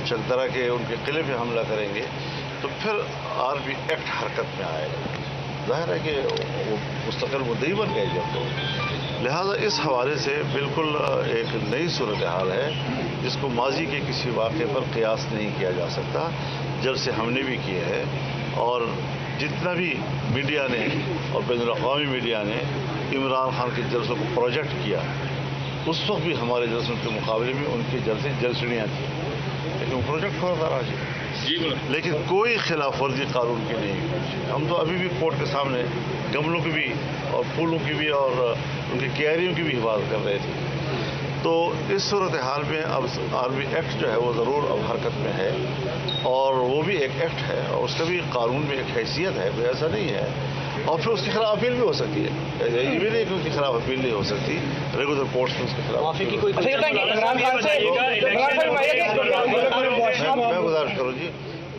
चकदरा के उनके किले पे हमला करेंगे, तो फिर आर्मी एक्ट हरकत में आएगा। जाहिर है कि वो मुस्तकिल मुद्दई बन गए जब तो। लिहाजा इस हवाले से बिल्कुल एक नई सूरत हाल है जिसको माजी के किसी वाक़े पर क़ियास नहीं किया जा सकता। जलसे हमने भी किए हैं और जितना भी मीडिया ने और बैनुल-अक़वामी मीडिया ने इमरान खान के जलसों को प्रोजेक्ट किया, उस वक्त भी हमारे जलसों के मुकाबले में उनके जलसड़ियाँ थी, लेकिन वो प्रोजेक्ट होता रहा जी। लेकिन कोई खिलाफ वर्जी कानून की नहीं। हम तो अभी भी कोर्ट के सामने गमलों की भी और फूलों की भी और उनकी क्यारियों की भी हिफाजत कर रहे थे। तो इस सूरत हाल में अब आर्मी एक्ट जो है वो ज़रूर अब हरकत में है और वो भी एक एक्ट है और उसका भी कानून में एक हैसियत है, कोई ऐसा नहीं है। और फिर उसके खिलाफ अपील भी हो सकती है, ये भी नहीं कि उसके खिलाफ अपील नहीं हो सकती। रेगुलर कोर्ट्स में उसके खिलाफ मैं गुजारिश करूँ जी,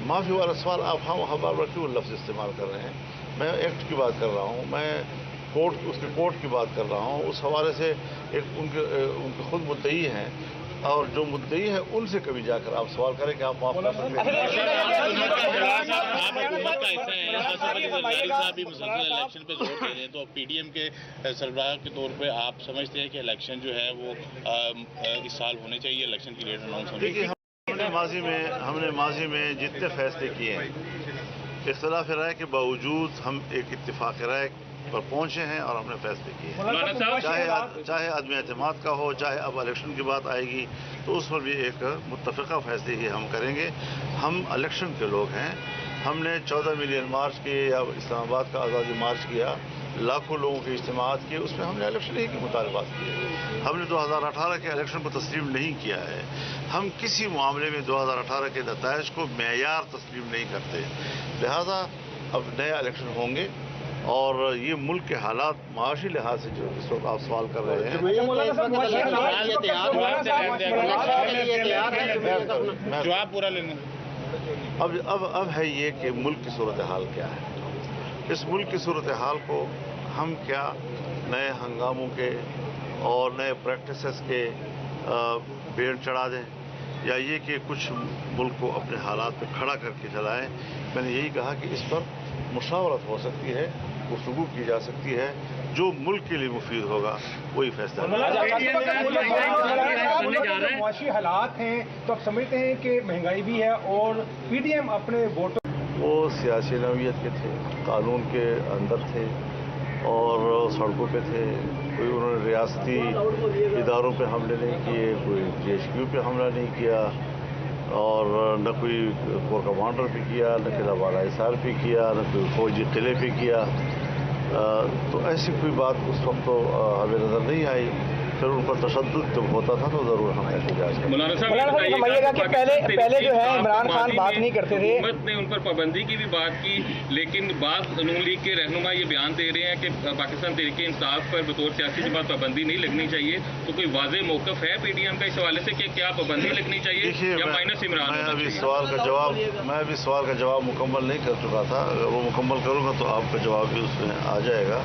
माफ़ी वाला सवाल आप हम बार क्यों लफ्ज़ इस्तेमाल कर रहे हैं? मैं एक्ट की बात कर रहा हूँ, मैं उसके कोर्ट की बात कर रहा हूँ। उस हवाले से एक उनके खुद मुद्दई हैं और जो मुद्दई है उनसे कभी जाकर आप सवाल करें कि आप माफ कर सकते हैं। आप हुकूमत का हिस्सा हैं, आसिफ अली जरदारी साहब भी मुसलसल इलेक्शन पे जोर दे रहे हैं, तो पीडीएम के सरबराह के तौर पे आप समझते हैं कि इलेक्शन जो है वो इस साल होने चाहिए, इलेक्शन की डेट अनाउंस होनी चाहिए? हमने माजी में जितने फैसले किए हैं, इख्तिलाफ राय के बावजूद हम एक इत्तिफाक राय पर पहुंचे हैं और हमने फैसले किए हैं। चाहे आदमी एतमाद का हो, चाहे अब इलेक्शन की बात आएगी तो उस पर भी एक मुत्तफ़िक़ा फैसले ही हम करेंगे। हम इलेक्शन के लोग हैं। हमने 14 मिलियन मार्च किए या इस्लामाबाद का आज़ादी मार्च किया, लाखों लोगों के इज्तिमात किए, उसमें हमने इलेक्शन ही के मुतालबात किए। हमने 2018 के इलेक्शन को तस्लीम नहीं किया है। हम किसी मामले में 2018 के नताइज को मेयार तस्लीम नहीं करते। लिहाजा अब नया इलेक्शन होंगे और ये मुल्क के हालात माशी लिहाज से जो इस वक्त आप सवाल कर रहे हैं, जवाब पूरा लेना। अब है ये कि मुल्क की सूरत हाल क्या है। इस मुल्क की सूरत हाल को हम क्या नए हंगामों के और नए प्रैक्टिसेस के बेड़ चढ़ा दें, या ये कि कुछ मुल्क को अपने हालात पे खड़ा करके चलाएं। मैंने यही कहा कि इस पर मुशावरत हो सकती है, गुफ्तगू की जा सकती है। जो मुल्क के लिए मुफीद होगा वही फैसला मुआशी हालात हैं तो आप समझते हैं कि महंगाई भी है और पीडीएम अपने वोटों वो सियासी नौयत के थे, कानून के अंदर थे और सड़कों पे थे। कोई उन्होंने रियासती इदारों पे हमले नहीं किए, कोई GHQ पे हमला नहीं किया और न कोई कोर कमांडर पे किया, न किला बाला हिसार पे किया, न कोई फौजी किले पे किया। तो ऐसी कोई बात उस वक्त तो हमें नज़र नहीं आई। फिर उन पर तशद्दुद जब होता था तो ज़रूर हम एहतजाज करते। मौलाना साहब समझिएगा कि पहले जो है इमरान खान बात नहीं करते थे, हुकूमत ने उन पर पाबंदी की भी बात की, लेकिन बाद नून लीग के रहनुमा ये बयान दे रहे हैं कि पाकिस्तान तहरीक इंसाफ पर बतौर सियासी जमात पाबंदी नहीं लगनी चाहिए। तो कोई वाज़ेह मौक़िफ़ है पीडीएम का इस हवाले से कि क्या पाबंदी लगनी चाहिए या माइनस इमरान? मैं अभी सवाल का जवाब मुकम्मल नहीं कर चुका था। अगर वो मुकम्मल करूँगा तो आपका जवाब भी उसमें आ जाएगा।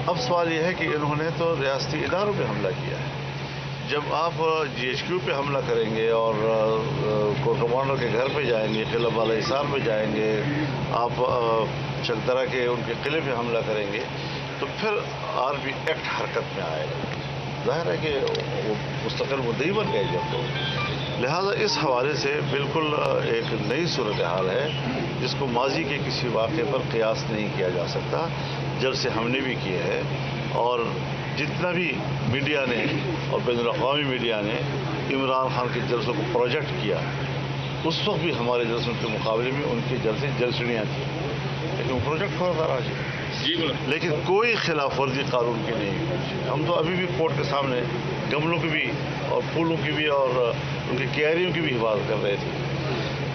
अब सवाल यह है कि इन्होंने तो रियासती इदारों पे हमला किया है। जब आप GHQ पे हमला करेंगे और कोर कमांडर के घर पे जाएंगे, किला बाला हिसार पे जाएंगे, आप चकदरा के उनके किले पे हमला करेंगे तो फिर RB एक्ट हरकत में आएगा। जाहिर है कि वो मुस्तकिल मुद्दई बन गए जब तो। लिहाजा इस हवाले से बिल्कुल एक नई सूरत हाल है जिसको माजी के किसी वाक़े पर क़ियास नहीं किया जा सकता। जलसे हमने भी किए हैं और जितना भी मीडिया ने और बैनुल-अक़वामी मीडिया ने इमरान खान के जलसों को प्रोजेक्ट किया, उस वक्त भी हमारे जलसों के मुकाबले में उनके जलसे जलसड़ियाँ थी, लेकिन वो प्रोजेक्ट हो रहा है लेकिन कोई खिलाफ वर्जी कानून की नहीं हुई। हम तो अभी भी कोर्ट के सामने गमलों की भी और फूलों की भी और उनकी क्यारियों की भी हिफाजत कर रहे थे।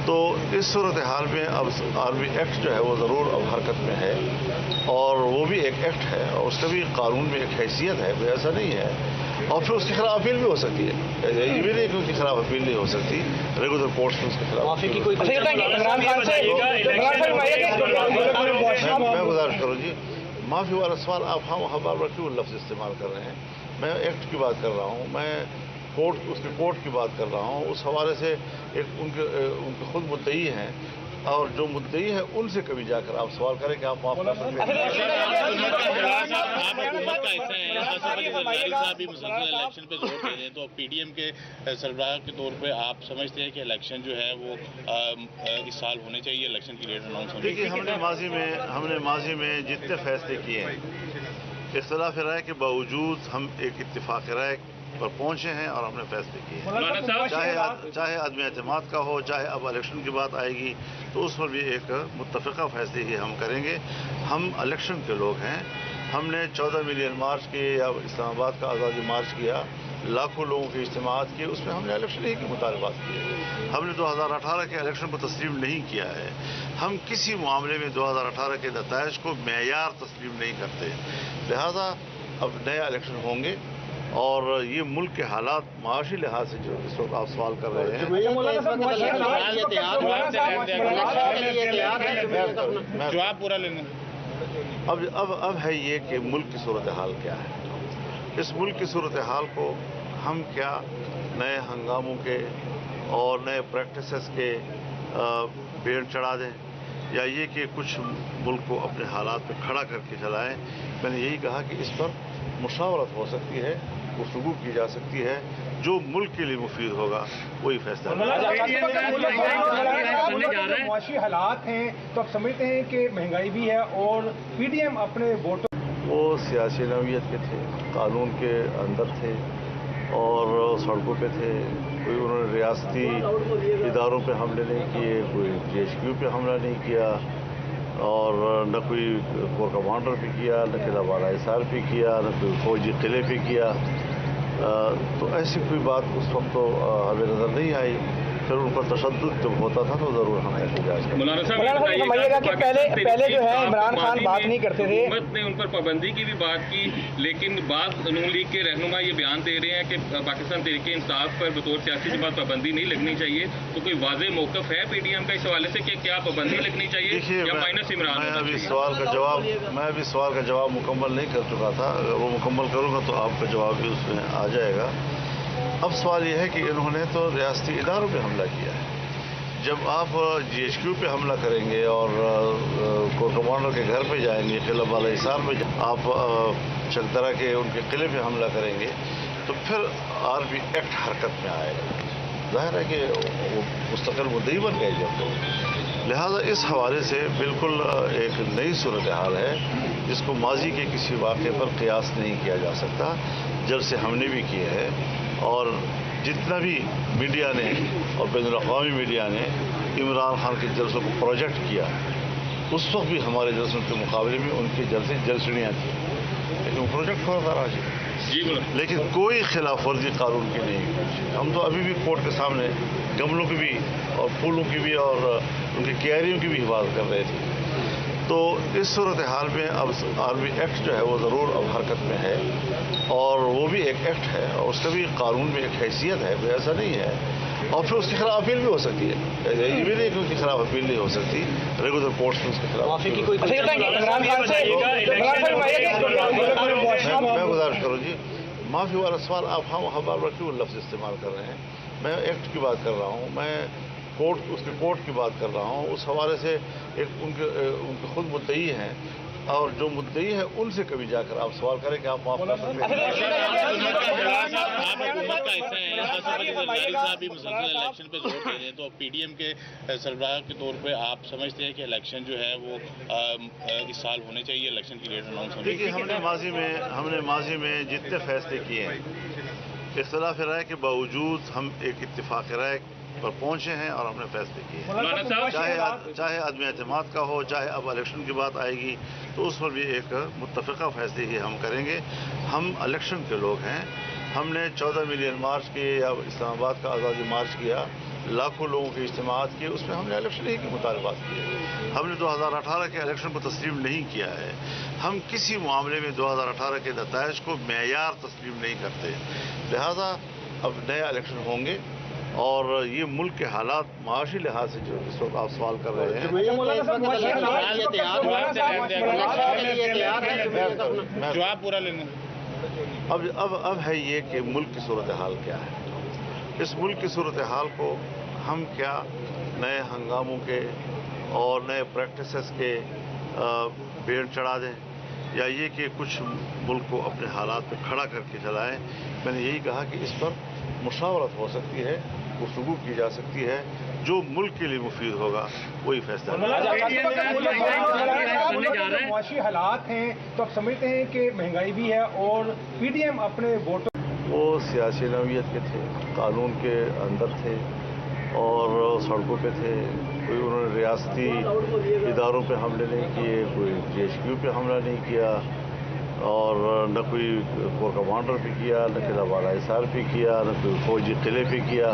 तो इस सूरत हाल में अब RB एक्ट जो है वो ज़रूर अब हरकत में है और वो भी एक एक्ट है और उसका भी कानून में एक हैसियत है, कोई ऐसा नहीं है। और फिर उसके खिलाफ अपील भी हो सकती है, ये भी नहीं कि उसके खिलाफ अपील नहीं हो सकती। रेगुलर कोर्ट्स में उसके खिलाफ माफी की कोई मैं गुजारिश करूँ जी, माफ़ी वाला सवाल आप हम बार क्यों लफ्ज़ इस्तेमाल कर रहे हैं? मैं एक्ट की बात कर रहा हूँ, मैं उसके कोर्ट की बात कर रहा हूँ। उस हवाले से एक उनके खुद मुद्दई हैं और जो मुद्दई है उनसे कभी जाकर आप सवाल करें कि आप माफ कर सकते हैं। आप हुकूमत का हिस्सा हैं, साहब भी मुसलसल इलेक्शन पे जोर दे रहे हैं, तो पीडीएम के सरबराह के तौर पे आप समझते हैं कि इलेक्शन जो है वो इस साल होने चाहिए, इलेक्शन की डेट अनाउंस होनी चाहिए? देखिए, हमने माजी में जितने फैसले किए हैं, इख्तिलाफ राय के बावजूद हम एक इत्तिफाक राय पर पहुंचे हैं और हमने फैसले किए हैं। चाहे आदमी एतमाद का हो, चाहे अब इलेक्शन की बात आएगी तो उस पर भी एक मुत्तफ़िक़ा फैसले ही हम करेंगे। हम इलेक्शन के लोग हैं। हमने 14 मिलियन मार्च किए या इस्लामाबाद का आज़ादी मार्च किया, लाखों लोगों के इज्तिमात किए, उसमें हमने इलेक्शन ही के मुतालबात किए। हमने 2018 के इलेक्शन को तस्लीम नहीं किया है। हम किसी मामले में 2018 के नताइज को मेयार तस्लीम नहीं करते। लिहाजा अब नया इलेक्शन होंगे और ये मुल्क के हालात माशी लिहाज से जो इस वक्त आप सवाल कर रहे हैं, जवाब पूरा लेना। अब है ये कि मुल्क की सूरत हाल क्या है। इस मुल्क की सूरत हाल को हम क्या नए हंगामों के और नए प्रैक्टिसेस के बेड़ चढ़ा दें या ये कि कुछ मुल्क को अपने हालात पे खड़ा करके चलाएं। मैंने यही कहा कि इस पर मुशावरत हो सकती है, गुफ्तगू की जा सकती है। जो मुल्क के लिए मुफीद होगा वही फैसला। मुआशी हालात हैं तो आप समझते हैं कि महंगाई भी है और पीडीएम अपने वोटों वो सियासी नौयत के थे, कानून के अंदर थे और सड़कों पे थे। कोई उन्होंने रियासती इदारों पे हमले नहीं किए, कोई GHQ पे हमला नहीं किया और न कोई कोर कमांडर पे किया, न किला बाला हिसार पे किया, न कोई फौजी किले पे किया। तो ऐसी कोई बात उस वक्त तो हमें नज़र नहीं आई। फिर उन पर तशद्दुद जब होता था तो ज़रूर हम एहतजाज करते। मौलाना साहब समझिएगा कि पहले जो है इमरान खान बात नहीं करते थे, हुकूमत ने उन पर पाबंदी की भी बात की, लेकिन बाद नून लीग के रहनुमा ये बयान दे रहे हैं कि पाकिस्तान तहरीक इंसाफ पर बतौर सियासी जमात पाबंदी नहीं लगनी चाहिए। तो कोई वाज़ेह मौक़िफ़ है पीडीएम का इस हवाले से कि क्या पाबंदी लगनी चाहिए या माइनस इमरान? मैं अभी सवाल का जवाब मुकम्मल नहीं कर चुका था। अगर वो मुकम्मल करूँगा तो आपका जवाब भी उसमें आ जाएगा। अब सवाल यह है कि इन्होंने तो रियासती इदारों पे हमला किया है। जब आप GHQ पे हमला करेंगे और कोर कमांडर के घर पे जाएंगे, किला वाला हिसार में आप चकदरा के उनके किले पे हमला करेंगे, तो फिर आर्मी एक्ट हरकत में आएगा। जाहिर है कि वो मुस्तकिल मुद्दई बन गए जब तो। लिहाजा इस हवाले से बिल्कुल एक नई सूरत हाल है जिसको माजी के किसी वाक़े पर क़ियास नहीं किया जा सकता। जलसे हमने भी किए हैं और जितना भी मीडिया ने और बैनुल-अक़वामी मीडिया ने इमरान खान के जलसों को प्रोजेक्ट किया, उस वक्त भी हमारे जलसों के मुकाबले में उनके जलसे जलसड़ियाँ थी, लेकिन वो प्रोजेक्ट थोड़ा सा राजी, लेकिन कोई खिलाफ वर्जी कानून की नहीं। हम तो अभी भी कोर्ट के सामने गमलों की भी और फूलों की भी और उनकी क्यारियों की भी हिफाजत कर रहे थे। तो इस सूरत हाल में अब आर्मी एक्ट जो है वो ज़रूर अब हरकत में है और वो भी एक एक्ट है और उसका भी कानून में एक हैसियत है, कोई ऐसा नहीं है। और फिर उसके खिलाफ अपील भी हो सकती है, ये भी नहीं कि उसके खिलाफ अपील नहीं हो सकती। रेगुलर कोर्ट्स में उसके खिलाफ माफी की कोई मैं गुजारिश करूँ जी, माफ़ी वाला सवाल आप हम बार क्यों लफ्ज़ इस्तेमाल कर रहे हैं? मैं एक्ट की बात कर रहा हूँ, मैं उसके कोर्ट की बात कर रहा हूँ। उस हवाले से एक उनके खुद मुद्दई हैं और जो मुद्दई है उनसे कभी जाकर आप सवाल करें कि आप माफ कर सकते हैं। आप हुकूमत का हिस्सा हैं, साहब भी मुसलसल इलेक्शन पे जोर दे रहे हैं, तो PDM के सरबराह के तौर पे आप समझते हैं कि इलेक्शन जो है वो इस साल होने चाहिए, इलेक्शन की डेट अनाउंस होनी चाहिए? देखिए, हमने माजी में जितने फैसले किए हैं, इख्तिलाफ राय के बावजूद हम एक इत्तिफाक राय पर पहुंचे हैं और हमने फैसले किए हैं। चाहे आदमी एतमाद का हो, चाहे अब इलेक्शन की बात आएगी तो उस पर भी एक मुत्तफ़िक़ा फैसले ही हम करेंगे। हम इलेक्शन के लोग हैं। हमने 14 मिलियन मार्च किए या इस्लामाबाद का आज़ादी मार्च किया, लाखों लोगों के इज्तिमात किए, उसमें हमने इलेक्शन ही के मुतालबात किए। हमने 2018 के इलेक्शन को तस्लीम नहीं किया है। हम किसी मामले में 2018 के नताइज को मेयार तस्लीम नहीं करते। लिहाजा अब नया इलेक्शन होंगे और ये मुल्क के हालात माशी लिहाज से जो इस वक्त आप सवाल कर रहे हैं, जवाब पूरा लेना। अब है ये कि मुल्क की सूरत हाल क्या है। इस मुल्क की सूरत हाल को हम क्या नए हंगामों के और नए प्रैक्टिसेस के बेड़ चढ़ा दें, या ये कि कुछ मुल्क को अपने हालात पे खड़ा करके चलाएं। मैंने यही कहा कि इस पर मुशावरत हो सकती है, गुफ्तगू की जा सकती है, जो मुल्क के लिए मुफीद होगा वही फैसला। मुआशी हालात हैं तो आप समझते हैं कि महंगाई भी है और PDM अपने वोटों वो सियासी नौयत के थे, कानून के अंदर थे और सड़कों पे थे। कोई उन्होंने रियासती इदारों पे हमले नहीं किए, कोई GHQ पे हमला नहीं किया और न कोई कोर कमांडर पे किया, न किला वाला हिसार पे किया, न कोई फौजी किले पे किया।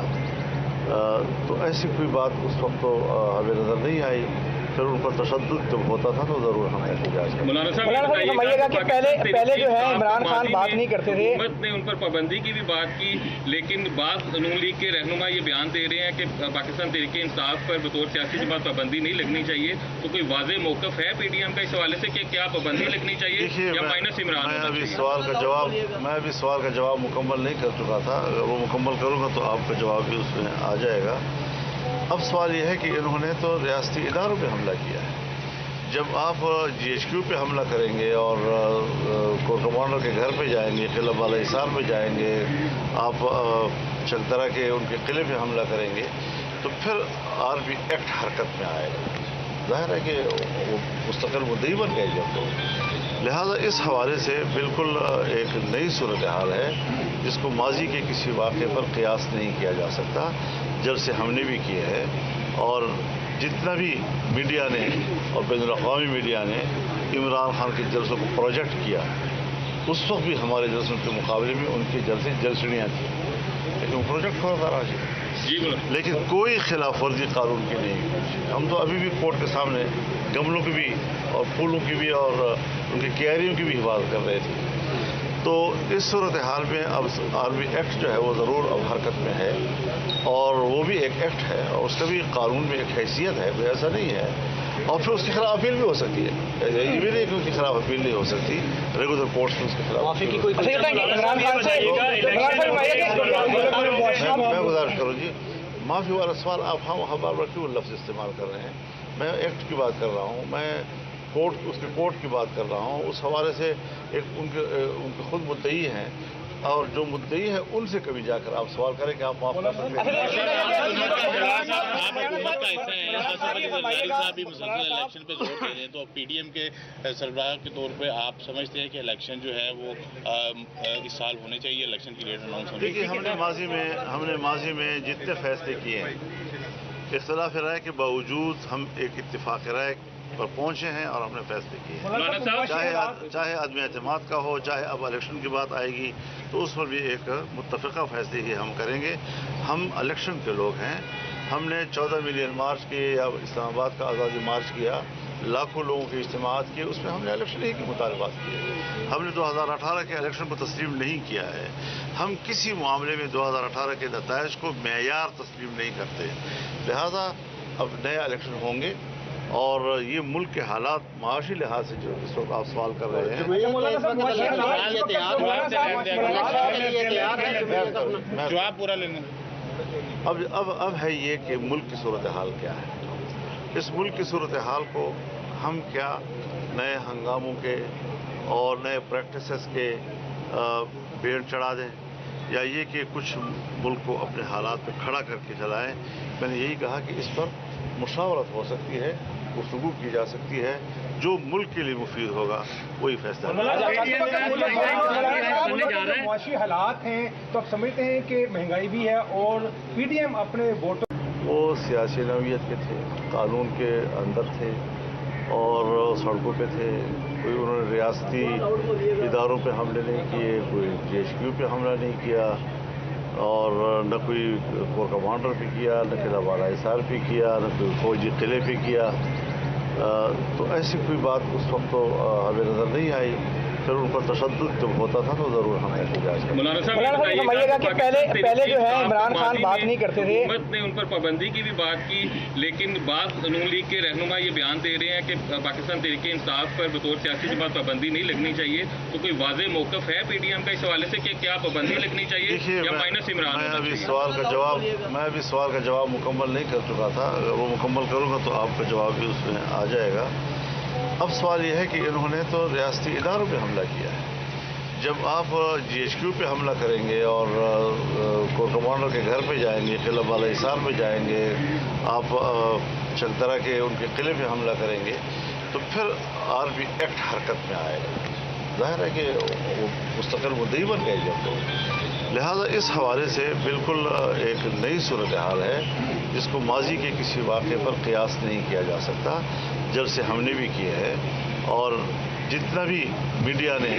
तो ऐसी कोई बात उस वक्त तो हमें नज़र नहीं आई। फिर उन पर तशद्दुद जब होता था तो ज़रूर हम एहतजाज करते। मौलाना साहब समझिएगा कि पहले जो है इमरान खान बात नहीं करते थे, हुकूमत ने उन पर पाबंदी की भी बात की, लेकिन बाद नून लीग के रहनुमा ये बयान दे रहे हैं कि पाकिस्तान तहरीक इंसाफ पर बतौर सियासी जमात पाबंदी नहीं लगनी चाहिए। तो कोई वाज़ेह मौक़िफ़ है PDM का इस हवाले से कि क्या पाबंदी लगनी चाहिए या माइनस इमरान? मैं अभी सवाल का जवाब मुकम्मल नहीं कर चुका था। अगर वो मुकम्मल करूँगा तो आपका जवाब भी उसमें आ जाएगा। अब सवाल यह है कि इन्होंने तो रियासती इदारों पे हमला किया है। जब आप GHQ पे हमला करेंगे और कोर कमांडर के घर पे जाएंगे, किला वाला हिसार में जाएंगे, आप चकदरा के उनके किले पे हमला करेंगे, तो फिर आर्मी एक्ट हरकत में आएगा। जाहिर है कि वो मुस्तकिल मुद्दई बन गए जब तो। लिहाजा इस हवाले से बिल्कुल एक नई सूरत हाल है जिसको माजी के किसी वाक़े पर क़ियास नहीं किया जा सकता। जलसे हमने भी किए हैं और जितना भी मीडिया ने और बैनुल-अक़वामी मीडिया ने इमरान खान के जलसों को प्रोजेक्ट किया, उस वक्त भी हमारे जलसों के मुकाबले में उनके जलसे जलसड़ियाँ थी, लेकिन वो प्रोजेक्ट थोड़ा सा राजी, लेकिन कोई खिलाफ वर्जी कानून की नहीं। हम तो अभी भी कोर्ट के सामने गमलों की भी और फूलों की भी और उनकी क्यारियों की भी हिफाजत कर रहे थे। तो इस सूरत हाल में अब आर्मी एक्ट जो है वो ज़रूर अब हरकत में है और वो भी एक एक्ट है और उसका भी कानून में एक हैसियत है, कोई ऐसा नहीं है। और फिर उसके खिलाफ अपील भी हो सकती है, ये भी नहीं कि उसके खिलाफ अपील नहीं हो सकती। रेगुलर कोर्ट्स में उसके खिलाफ माफी की कोई मैं गुजारिश करूँ जी, माफी वाला सवाल आप हम बार बार क्यों लफ्ज़ इस्तेमाल कर रहे हैं? मैं एक्ट की बात कर रहा हूँ, मैं उसके कोर्ट की बात कर रहा हूँ। उस हवाले से एक उनके खुद मुद्दई हैं और जो मुद्दई है उनसे कभी जाकर आप सवाल करें कि आप माफ कर सकते हैं। आप हुकूमत का हिस्सा हैं, आसिफ अली जरदारी साहब भी मुसलसल इलेक्शन पे जोर दे रहे हैं, तो पीडीएम के सरबराह के तौर पे आप समझते हैं कि इलेक्शन जो है वो इस साल होने चाहिए, इलेक्शन की डेट अनाउंस होनी चाहिए? देखिए, हमने माजी में जितने फैसले किए हैं, इख्तिलाफ राय के बावजूद हम एक इत्तिफाक राय पर पहुंचे हैं और हमने फैसले किए हैं। चाहे आदमी एतमाद का हो, चाहे अब इलेक्शन की बात आएगी तो उस पर भी एक मुत्तफ़िक़ा फैसले ही हम करेंगे। हम इलेक्शन के लोग हैं। हमने 14 मिलियन मार्च किए या इस्लामाबाद का आज़ादी मार्च किया, लाखों लोगों के इज्तिमात किए, उसमें हमने इलेक्शन ही के मुतालबात किए। हमने 2018 के इलेक्शन को तस्लीम नहीं किया है। हम किसी मामले में 2018 के नताइज को मेयार तस्लीम नहीं करते। लिहाजा अब नया इलेक्शन होंगे और ये मुल्क के हालात माशी लिहाज से जो इस वक्त आप सवाल कर रहे हैं, जवाब पूरा लेने। अब है ये कि मुल्क की सूरत हाल क्या है। इस मुल्क की सूरत हाल को हम क्या नए हंगामों के और नए प्रैक्टिसेस के बेड़ चढ़ा दें, या ये कि कुछ मुल्क को अपने हालात पे खड़ा करके चलाएं। मैंने यही कहा कि इस पर मुशावरत हो सकती है, गुफ्तगू की जा सकती है, जो मुल्क के लिए मुफीद होगा वही फैसला। मुआशी हालात हैं तो आप समझते हैं कि महंगाई भी है और पीडीएम अपने वोटों वो सियासी नौयत के थे, कानून के अंदर थे और सड़कों पे थे। कोई उन्होंने रियासती इदारों पे हमले नहीं किए, कोई GHQ पे हमला नहीं किया और न कोई कोर कमांडर पे किया, न किला वाला हिसार पे किया, न कोई फौजी किले पे किया। तो ऐसी कोई बात उस वक्त तो हमें नज़र नहीं आई। फिर उन पर तशद्दुद जब होता था तो ज़रूर हम एहतजाज करें। मौलाना साहब समझिएगा कि पहले जो है इमरान खान बात नहीं करते थे, हुकूमत ने उन पर पाबंदी की भी बात की, लेकिन बाद नून लीग के रहनुमा ये बयान दे रहे हैं कि पाकिस्तान तहरीक इंसाफ पर बतौर सियासी जमात पाबंदी नहीं लगनी चाहिए। तो कोई वाज़ेह मौक़िफ़ है पीडीएम का इस हवाले से कि क्या पाबंदी लगनी चाहिए या माइनस इमरान? मैं अभी सवाल का जवाब मुकम्मल नहीं कर चुका था। अगर वो मुकम्मल करूँगा तो आपका जवाब भी उसमें आ जाएगा। अब सवाल यह है कि इन्होंने तो रियासती इदारों पे हमला किया है। जब आप GHQ पे हमला करेंगे और कोर कमांडर के घर पे जाएंगे, किला वाला हिसार पे जाएंगे, आप चकदरा के उनके किले पे हमला करेंगे, तो फिर RB एक्ट हरकत में आएगा। जाहिर है कि वो मुस्तकिल मुद्दई बन गए जब तो। लिहाजा इस हवाले से बिल्कुल एक नई सूरत हाल है जिसको माजी के किसी वाक़े पर क़ियास नहीं किया जा सकता। जलसे हमने भी किए हैं और जितना भी मीडिया ने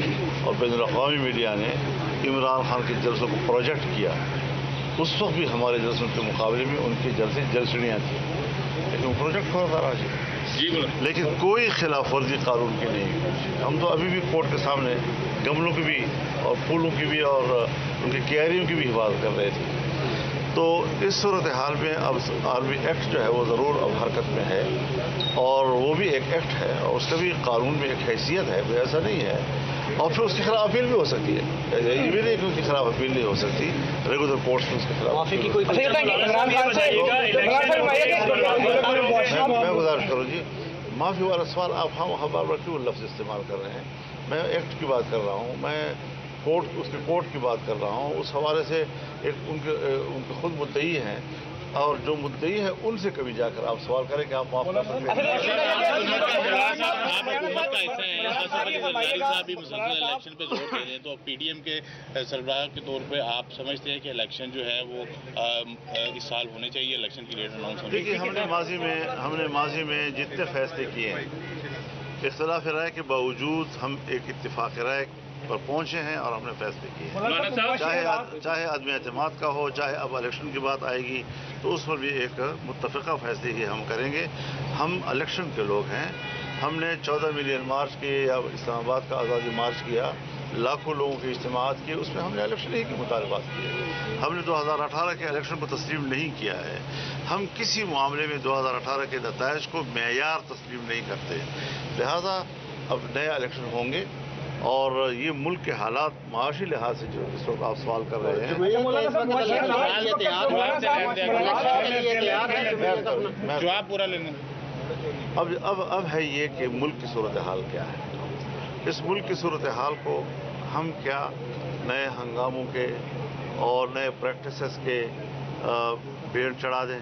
और बैनुल-अक़वामी मीडिया ने इमरान खान के जलसों को प्रोजेक्ट किया, उस वक्त भी हमारे जलसों के मुकाबले में उनके जलसे जलसड़ियाँ थी, लेकिन वो प्रोजेक्ट होता रहा जी। लेकिन कोई खिलाफ वर्जी कानून की नहीं। हम तो अभी भी कोर्ट के सामने गमलों की भी और फूलों की भी और उनकी क्यारियों की भी हिफाजत कर रहे थे। तो इस सूरत हाल में अब RB एक्ट जो है वो ज़रूर अब हरकत में है और वो भी एक एक्ट है और उसका भी कानून में एक हैसियत है, कोई ऐसा नहीं है। और फिर उसके खिलाफ अपील भी हो सकती है। ये भी नहीं कि उसके खिलाफ अपील नहीं हो सकती, रेगुलर कोर्ट्स में उसके खिलाफ। मैं गुजारिश करूँ जी, माफ़ी वाला सवाल आप हम बार बार क्यों लफ्ज़ इस्तेमाल कर रहे हैं? मैं एक्ट की बात कर रहा हूँ, मैं उसके कोर्ट की बात कर रहा हूँ। उस हवाले से एक उनके खुद मुद्दई हैं और जो मुद्दई है उनसे कभी जाकर आप सवाल करें कि आप माफ कर सकते हैं। आप हुकूमत का हिस्सा हैं, आसिफ अली जरदारी साहब भी मुसलसल इलेक्शन पे जोर दे रहे हैं, तो पीडीएम के सरबराह के तौर पे आप समझते हैं कि इलेक्शन जो है वो इस साल होने चाहिए, इलेक्शन की डेट अनाउंस होनी चाहिए? देखिए, हमने माजी में जितने फैसले किए हैं, इख्तिलाफ राय के बावजूद हम एक इत्तिफाक राय पर पहुंचे हैं और हमने फैसले किए हैं। चाहे आदमी एतमाद का हो, चाहे अब इलेक्शन की बात आएगी तो उस पर भी एक मुत्तफ़िक़ा फैसले ही हम करेंगे। हम इलेक्शन के लोग हैं। हमने 14 मिलियन मार्च किए या इस्लामाबाद का आज़ादी मार्च किया, लाखों लोगों के इज्तिमात किए, उसमें हमने इलेक्शन ही के मुतालबात किए। हमने 2018 के इलेक्शन को तस्लीम नहीं किया है। हम किसी मामले में 2018 के नताइज को मेयार तस्लीम नहीं करते। लिहाजा अब नया इलेक्शन होंगे اور یہ ملک کے حالات معاشی لحاظ سے جو اس وقت آپ سوال کر رہے ہیں جواب پورا لینا اب ہے یہ کہ ملک کی صورتحال کیا ہے. اس ملک کی صورتحال کو ہم کیا نئے ہنگاموں کے اور نئے پریکٹسز کے بیڑ چڑھا دیں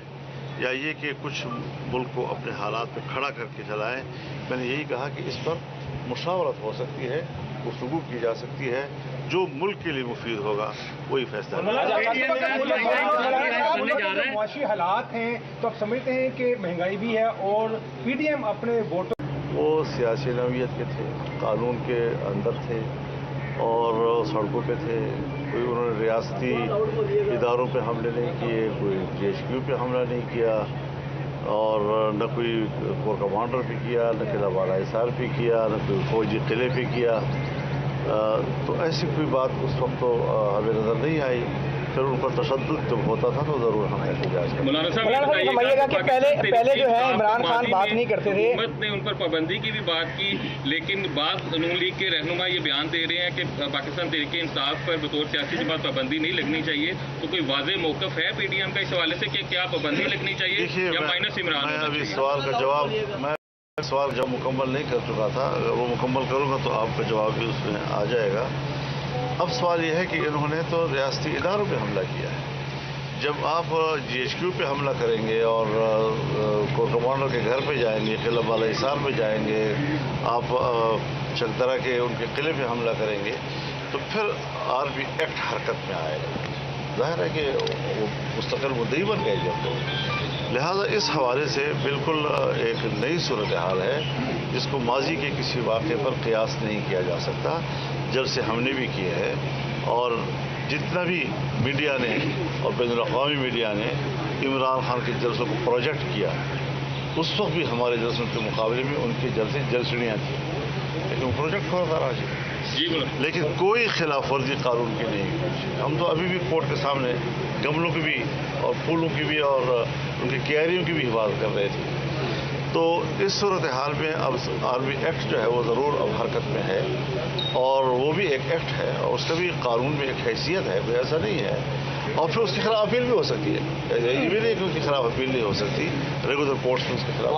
یا یہ کہ کچھ ملک کو اپنے حالات پہ کھڑا کر کے چلائیں. میں نے یہی کہا کہ اس پر مشاورت ہو سکتی ہے, گفتگو کی جا سکتی ہے, جو ملک کے لیے مفید ہوگا وہی فیصلہ. معاشی حالات ہیں تو آپ سمجھتے ہیں کہ مہنگائی بھی ہے اور پی ڈی ایم اپنے ووٹوں وہ سیاسی نوعیت کے تھے, قانون کے اندر تھے اور سڑکوں پہ تھے. کوئی انہوں نے ریاستی اداروں پہ حملے نہیں کیے, کوئی جی ایچ کیو پہ حملہ نہیں کیا اور نہ کوئی کور کمانڈر پہ کیا, نہ قلعہ بالا حصار پہ کیا, نہ کوئی فوجی قلعے پہ کیا. تو ایسی کوئی بات اس وقت تو ہمیں نظر نہیں آئی. پھر ان پر تشدد جب ہوتا تھا تو ضرور ہم احتجاج کرتے. مولانا صاحب سمجھیے گا کہ پہلے جو ہے عمران خان بات نہیں کرتے تھے, حکومت نے ان پر پابندی کی بھی بات کی, لیکن بعض نون لیگ کے رہنما یہ بیان دے رہے ہیں کہ پاکستان تحریک انصاف پر بطور سیاسی جماعت پابندی نہیں لگنی چاہیے. تو کوئی واضح موقف ہے پی ڈی ایم کا اس حوالے سے کہ کیا پابندی لگنی چاہیے یا مائنس عمران؟ میں ابھی سوال جب مکمل نہیں کر چکا تھا, اگر وہ مکمل کروں گا تو آپ کا جواب بھی اس میں آ جائے گا. اب سوال یہ ہے کہ انہوں نے تو ریاستی اداروں پہ حملہ کیا ہے. جب آپ جی ایچ کیو پہ حملہ کریں گے اور کور کمانڈر کے گھر پہ جائیں گے, قلعہ بالا حصار پہ جائیں گے, آپ چکدرا کے ان کے قلعے پہ حملہ کریں گے, تو پھر آر پی ایکٹ حرکت میں آئے گا. ظاہر ہے کہ وہ مستقل مدعی بن گئے جب. لہذا اس حوالے سے بالکل ایک نئی صورتحال ہے جس کو ماضی کے کسی واقعے پر قیاس نہیں کیا جا سکتا. جلسے ہم نے بھی کیے ہیں اور جتنا بھی میڈیا نے اور بین الاقوامی میڈیا نے عمران خان کے جلسوں کو پروجیکٹ کیا, اس وقت بھی ہمارے جلسوں کے مقابلے میں ان کے جلسے جلسڑیاں تھیں, لیکن وہ پروجیکٹ ہوا تھا راجی. لیکن کوئی خلاف ورزی قانون کی نہیں. ہم تو ابھی بھی کورٹ کے سامنے گملوں کی بھی اور پھولوں کی بھی اور ان کی کیاریوں کی بھی حفاظت کر رہے تھے. تو اس صورتحال میں اب آرمی ایکٹ جو ہے وہ ضرور اب حرکت میں ہے اور وہ بھی ایک ایکٹ ہے اور اس کا بھی قانون میں ایک حیثیت ہے, کوئی ایسا نہیں ہے. اور پھر اس کے خلاف اپیل بھی ہو سکتی ہے, یہ بھی نہیں کہ اس کے خلاف اپیل نہیں ہو سکتی. ریگولر کورٹس میں اس کے خلاف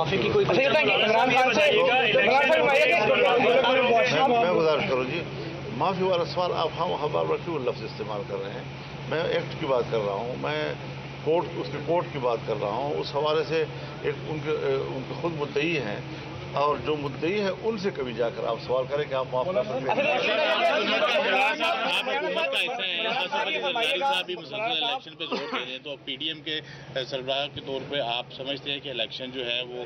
میں گزارش کروں جی, معافی والا سوال آپ ہم کیوں لفظ استعمال کر رہے ہیں. میں ایکٹ کی بات کر رہا ہوں, میں اس کے کورٹ کی بات کر رہا ہوں. اس حوالے سے ایک ان کے خود مدعی ہیں اور جو مدعی ہیں ان سے کبھی جا کر آپ سوال کریں کہ آپ معاف کر سکتے ہیں. آپ حکومت کا حصہ ہیں, صاحب بھی مسلسل الیکشن پہ زور دے رہے ہیں, تو پی ڈی ایم کے سربراہ کے طور پہ آپ سمجھتے ہیں کہ الیکشن جو ہے وہ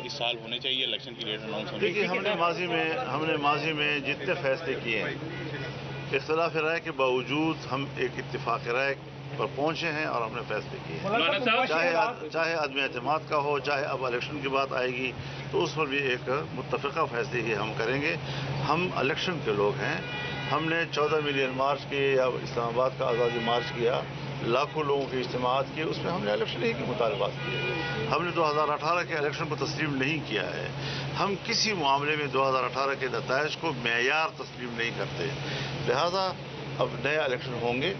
اس سال ہونے چاہیے, الیکشن کی ڈیٹ اناؤنس ہونے چاہیے؟ دیکھیے ہم نے ماضی میں جتنے فیصلے کیے ہیں اختلاف رائے کے باوجود ہم ایک اتفاق رائے پر پہنچے ہیں اور ہم نے فیصلے کیے ہیں. چاہے عدم اعتماد کا ہو, چاہے اب الیکشن کی بات آئے گی تو اس پر بھی ایک متفقہ فیصلے ہی ہم کریں گے. ہم الیکشن کے لوگ ہیں. ہم نے 14 ملین مارچ کیے یا اسلام آباد کا آزادی مارچ کیا, لاکھوں لوگوں کے اجتماعات کیے, اس میں ہم نے الیکشن ہی کے مطالبات کیے. ہم نے 2018 کے الیکشن کو تسلیم نہیں کیا ہے. ہم کسی معاملے میں 2018 کے نتائج کو معیار تسلیم نہیں کرتے. لہذا اب نئے الیکشن ہوں گے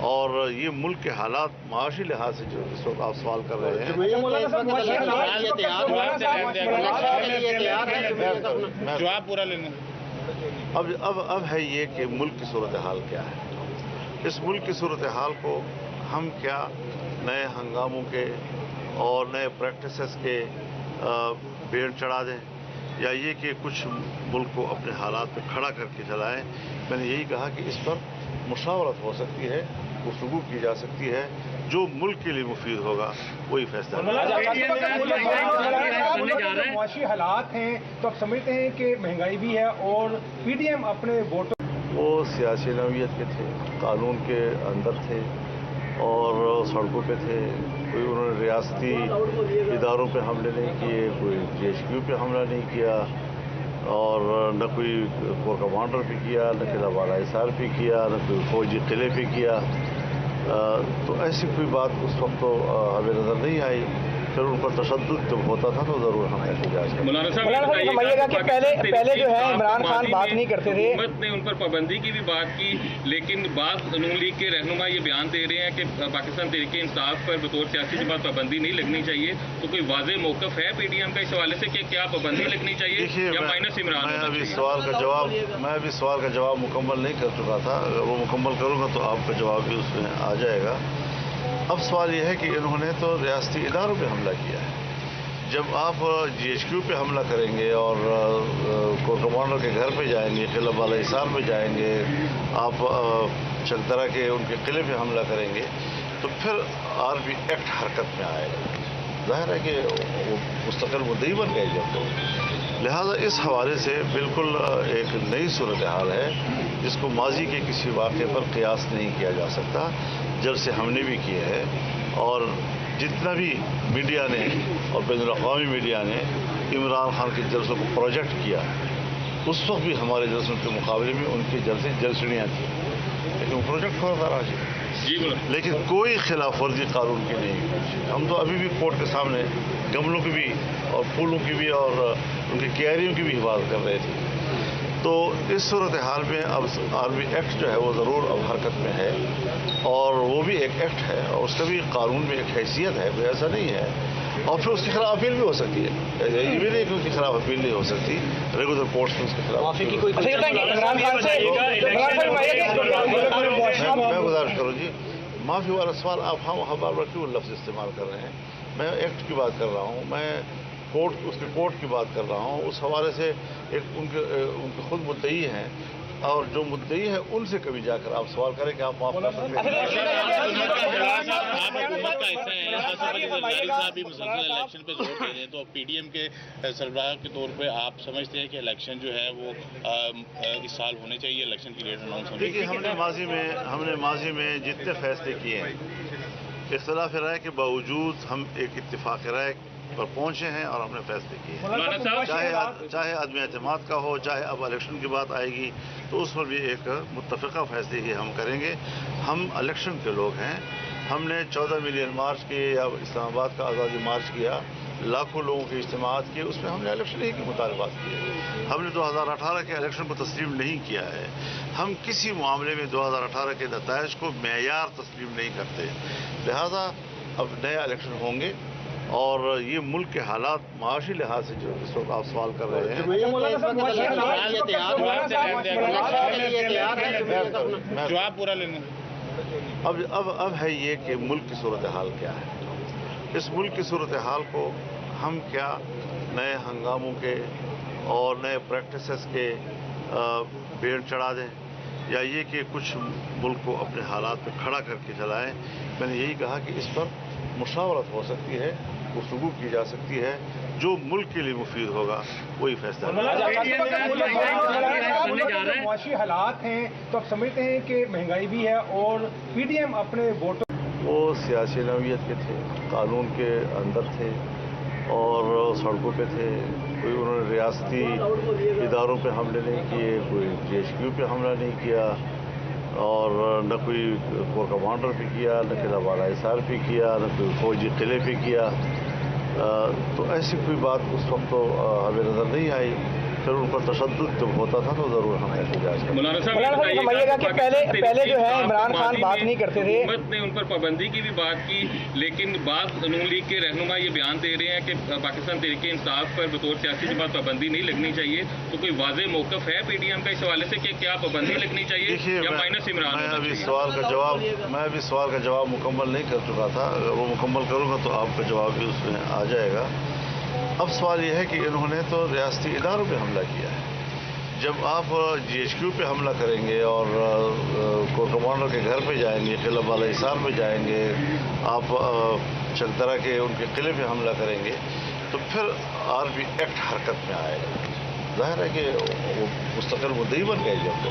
اور یہ ملک کے حالات معاشی لحاظ سے جو اس وقت آپ سوال کر رہے ہیں جواب پورا لینا. اب ہے یہ کہ ملک کی صورتحال کیا ہے. اس ملک کی صورتحال کو ہم کیا نئے ہنگاموں کے اور نئے پریکٹسز کے بیڑ چڑھا دیں یا یہ کہ کچھ ملک کو اپنے حالات پہ کھڑا کر کے چلائیں. میں نے یہی کہا کہ اس پر مشاورت ہو سکتی ہے, گفتگو کی جا سکتی ہے, جو ملک کے لیے مفید ہوگا وہی فیصلہ. معاشی حالات ہیں تو آپ سمجھتے ہیں کہ مہنگائی بھی ہے اور پی ڈی ایم اپنے ووٹوں وہ سیاسی نوعیت کے تھے, قانون کے اندر تھے اور سڑکوں پہ تھے. کوئی انہوں نے ریاستی اداروں پہ حملے نہیں کیے, کوئی جی ایچ کیو پہ حملہ نہیں کیا اور نہ کوئی کور کمانڈر پہ کیا, نہ قلعہ بالا حصار پہ کیا, نہ کوئی فوجی قلعے پہ کیا. تو ایسی کوئی بات اس وقت تو ہمیں نظر نہیں آئی. फिर उन पर तशद्दुद जब होता था तो ज़रूर हम एहतजाज करते। मौलाना साहब मौलाना साहब समझिएगा कि पहले जो है इमरान खान बात नहीं करते थे, हुकूमत ने उन पर पाबंदी की भी बात की, लेकिन बाद नून लीग के रहनुमा ये बयान दे रहे हैं कि पाकिस्तान तहरीक इंसाफ पर बतौर सियासी जमात पाबंदी नहीं लगनी चाहिए। तो कोई वाज़ेह मौक़िफ़ है पीडीएम का इस हवाले से कि क्या पाबंदी लगनी चाहिए या माइनस इमरान? मैं अभी सवाल का जवाब मुकम्मल नहीं कर चुका था। अगर वो मुकम्मल करूँगा तो आपका जवाब भी उसमें आ जाएगा। अब सवाल यह है कि इन्होंने तो रियासती इदारों पे हमला किया है। जब आप GHQ पे हमला करेंगे और कोर कमांडर के घर पे जाएंगे, किला बाला हिसार पे जाएंगे, आप चकदरा के उनके किले पे हमला करेंगे, तो फिर RB एक्ट हरकत में आएगा। जाहिर है कि वो मुस्तकिल मुद्दई बन गए जब तो। लिहाजा इस हवाले से बिल्कुल एक नई सूरत हाल है जिसको माजी के किसी वाक़े पर क़ियास नहीं किया जा सकता। जलसे हमने भी किए हैं और जितना भी मीडिया ने और बैनुल-अक़वामी मीडिया ने इमरान खान के जलसों को प्रोजेक्ट किया, उस वक्त भी हमारे जलसों के मुकाबले में उनके जलसे जलसड़ियाँ थी, लेकिन वो प्रोजेक्ट होता रहा जी। लेकिन कोई खिलाफ वर्जी कानून की नहीं हुई। हम तो अभी भी कोर्ट के सामने गमलों की भी और फूलों की भी और उनकी क्यारियों की भी हिफाजत कर रहे थे। तो इस सूरत हाल में अब RB एक्ट जो है वो ज़रूर अब हरकत में है और वो भी एक एक्ट है और उसका भी कानून में एक हैसियत है, कोई ऐसा नहीं है। और फिर उसके खिलाफ अपील भी हो सकती है, ये भी नहीं कि उसके खिलाफ अपील नहीं हो सकती। रेगुलर कोर्ट्स में उसके खिलाफ माफी की कोई मैं गुजारिश करूँ जी, माफ़ी वाला सवाल आप हम बार क्यों लफ्ज़ इस्तेमाल कर रहे हैं? मैं एक्ट की बात कर रहा हूँ, मैं कोर्ट की बात कर रहा हूँ। उस हवाले से एक उनके खुद मुद्दई हैं और जो मुद्दई है उनसे कभी जाकर आप सवाल करें कि आप माफ कर सकते हैं। आप हुकूमत का हिस्सा हैं, आसिफ अली जरदारी साहब भी मुसलसल इलेक्शन पे जोर दे रहे हैं, तो पीडीएम के सरबराह के तौर पे आप समझते हैं कि इलेक्शन जो है वो इस साल होने चाहिए, इलेक्शन की डेट अनाउंस होनी? देखिए, हमने माजी में जितने फैसले किए हैं, इख्तिलाफ राय के बावजूद हम एक इत्तिफाक राय पर पहुंचे हैं और हमने फैसले किए हैं। चाहे अदम एतमाद का हो, चाहे अब इलेक्शन की बात आएगी तो उस पर भी एक मुत्तफ़िक़ा फैसले ही हम करेंगे। हम इलेक्शन के लोग हैं। हमने 14 मिलियन मार्च किए या इस्लामाबाद का आज़ादी मार्च किया, लाखों लोगों के इज्तिमात किए, उसमें हमने इलेक्शन ही के मुतालबात किए। हमने 2018 के इलेक्शन को तस्लीम नहीं किया है। हम किसी मामले में 2018 के नताइज को मेयार तस्लीम नहीं करते। लिहाजा अब नया इलेक्शन होंगे और ये मुल्क के हालात माशी लिहाज से जो इस वक्त आप सवाल कर रहे हैं, जवाब पूरा लेना। अब है ये कि मुल्क की सूरत हाल क्या है। इस मुल्क की सूरत हाल को हम क्या नए हंगामों के और नए प्रैक्टिसेस के बेड़ चढ़ा दें या ये कि कुछ मुल्क को अपने हालात पे खड़ा करके चलाएं। मैंने यही कहा कि इस पर मुशावरत हो सकती है, गुफ्तगू की जा सकती है, जो मुल्क के लिए मुफीद होगा वही फैसला। मुआशी हालात हैं तो आप समझते हैं कि महंगाई भी है और पीडीएम अपने वोटों, वो सियासी नौयत के थे, कानून के अंदर थे और सड़कों पे थे। कोई उन्होंने रियासती इदारों पे हमले नहीं किए, कोई GHQ पे हमला नहीं किया और न कोई कोर कमांडर पे किया, न किला बाला हिसार पे किया, न कोई फौजी किले पे किया। तो ऐसी कोई बात उस वक्त तो हमें नज़र नहीं आई। फिर उन पर तशद्दुद जब होता था तो ज़रूर हम एहतजाज करते। मौलाना साहब समझिएगा कि पहले जो है इमरान खान बात नहीं करते थे, हुकूमत ने उन पर पाबंदी की भी बात की, लेकिन बाद नून लीग के रहनुमा ये बयान दे रहे हैं कि पाकिस्तान तहरीक इंसाफ पर बतौर सियासी जमात पाबंदी नहीं लगनी चाहिए। तो कोई वाज़ेह मौक़िफ़ है पीडीएम का इस हवाले से कि क्या पाबंदी लगनी चाहिए या माइनस इमरान? मैं अभी सवाल का जवाब मुकम्मल नहीं कर चुका था। अगर वो मुकम्मल करूँगा तो आपका जवाब भी उसमें आ जाएगा। अब सवाल यह है कि इन्होंने तो रियासती इदारों पे हमला किया है। जब आप GHQ पे हमला करेंगे और कोर कमांडर के घर पे जाएंगे, किला बाला हिसार पे जाएंगे, आप चकदरा के उनके किले पे हमला करेंगे, तो फिर RB एक्ट हरकत में आएगा। जाहिर है कि वो मुस्तकिल मुद्दई बन गए जब तो।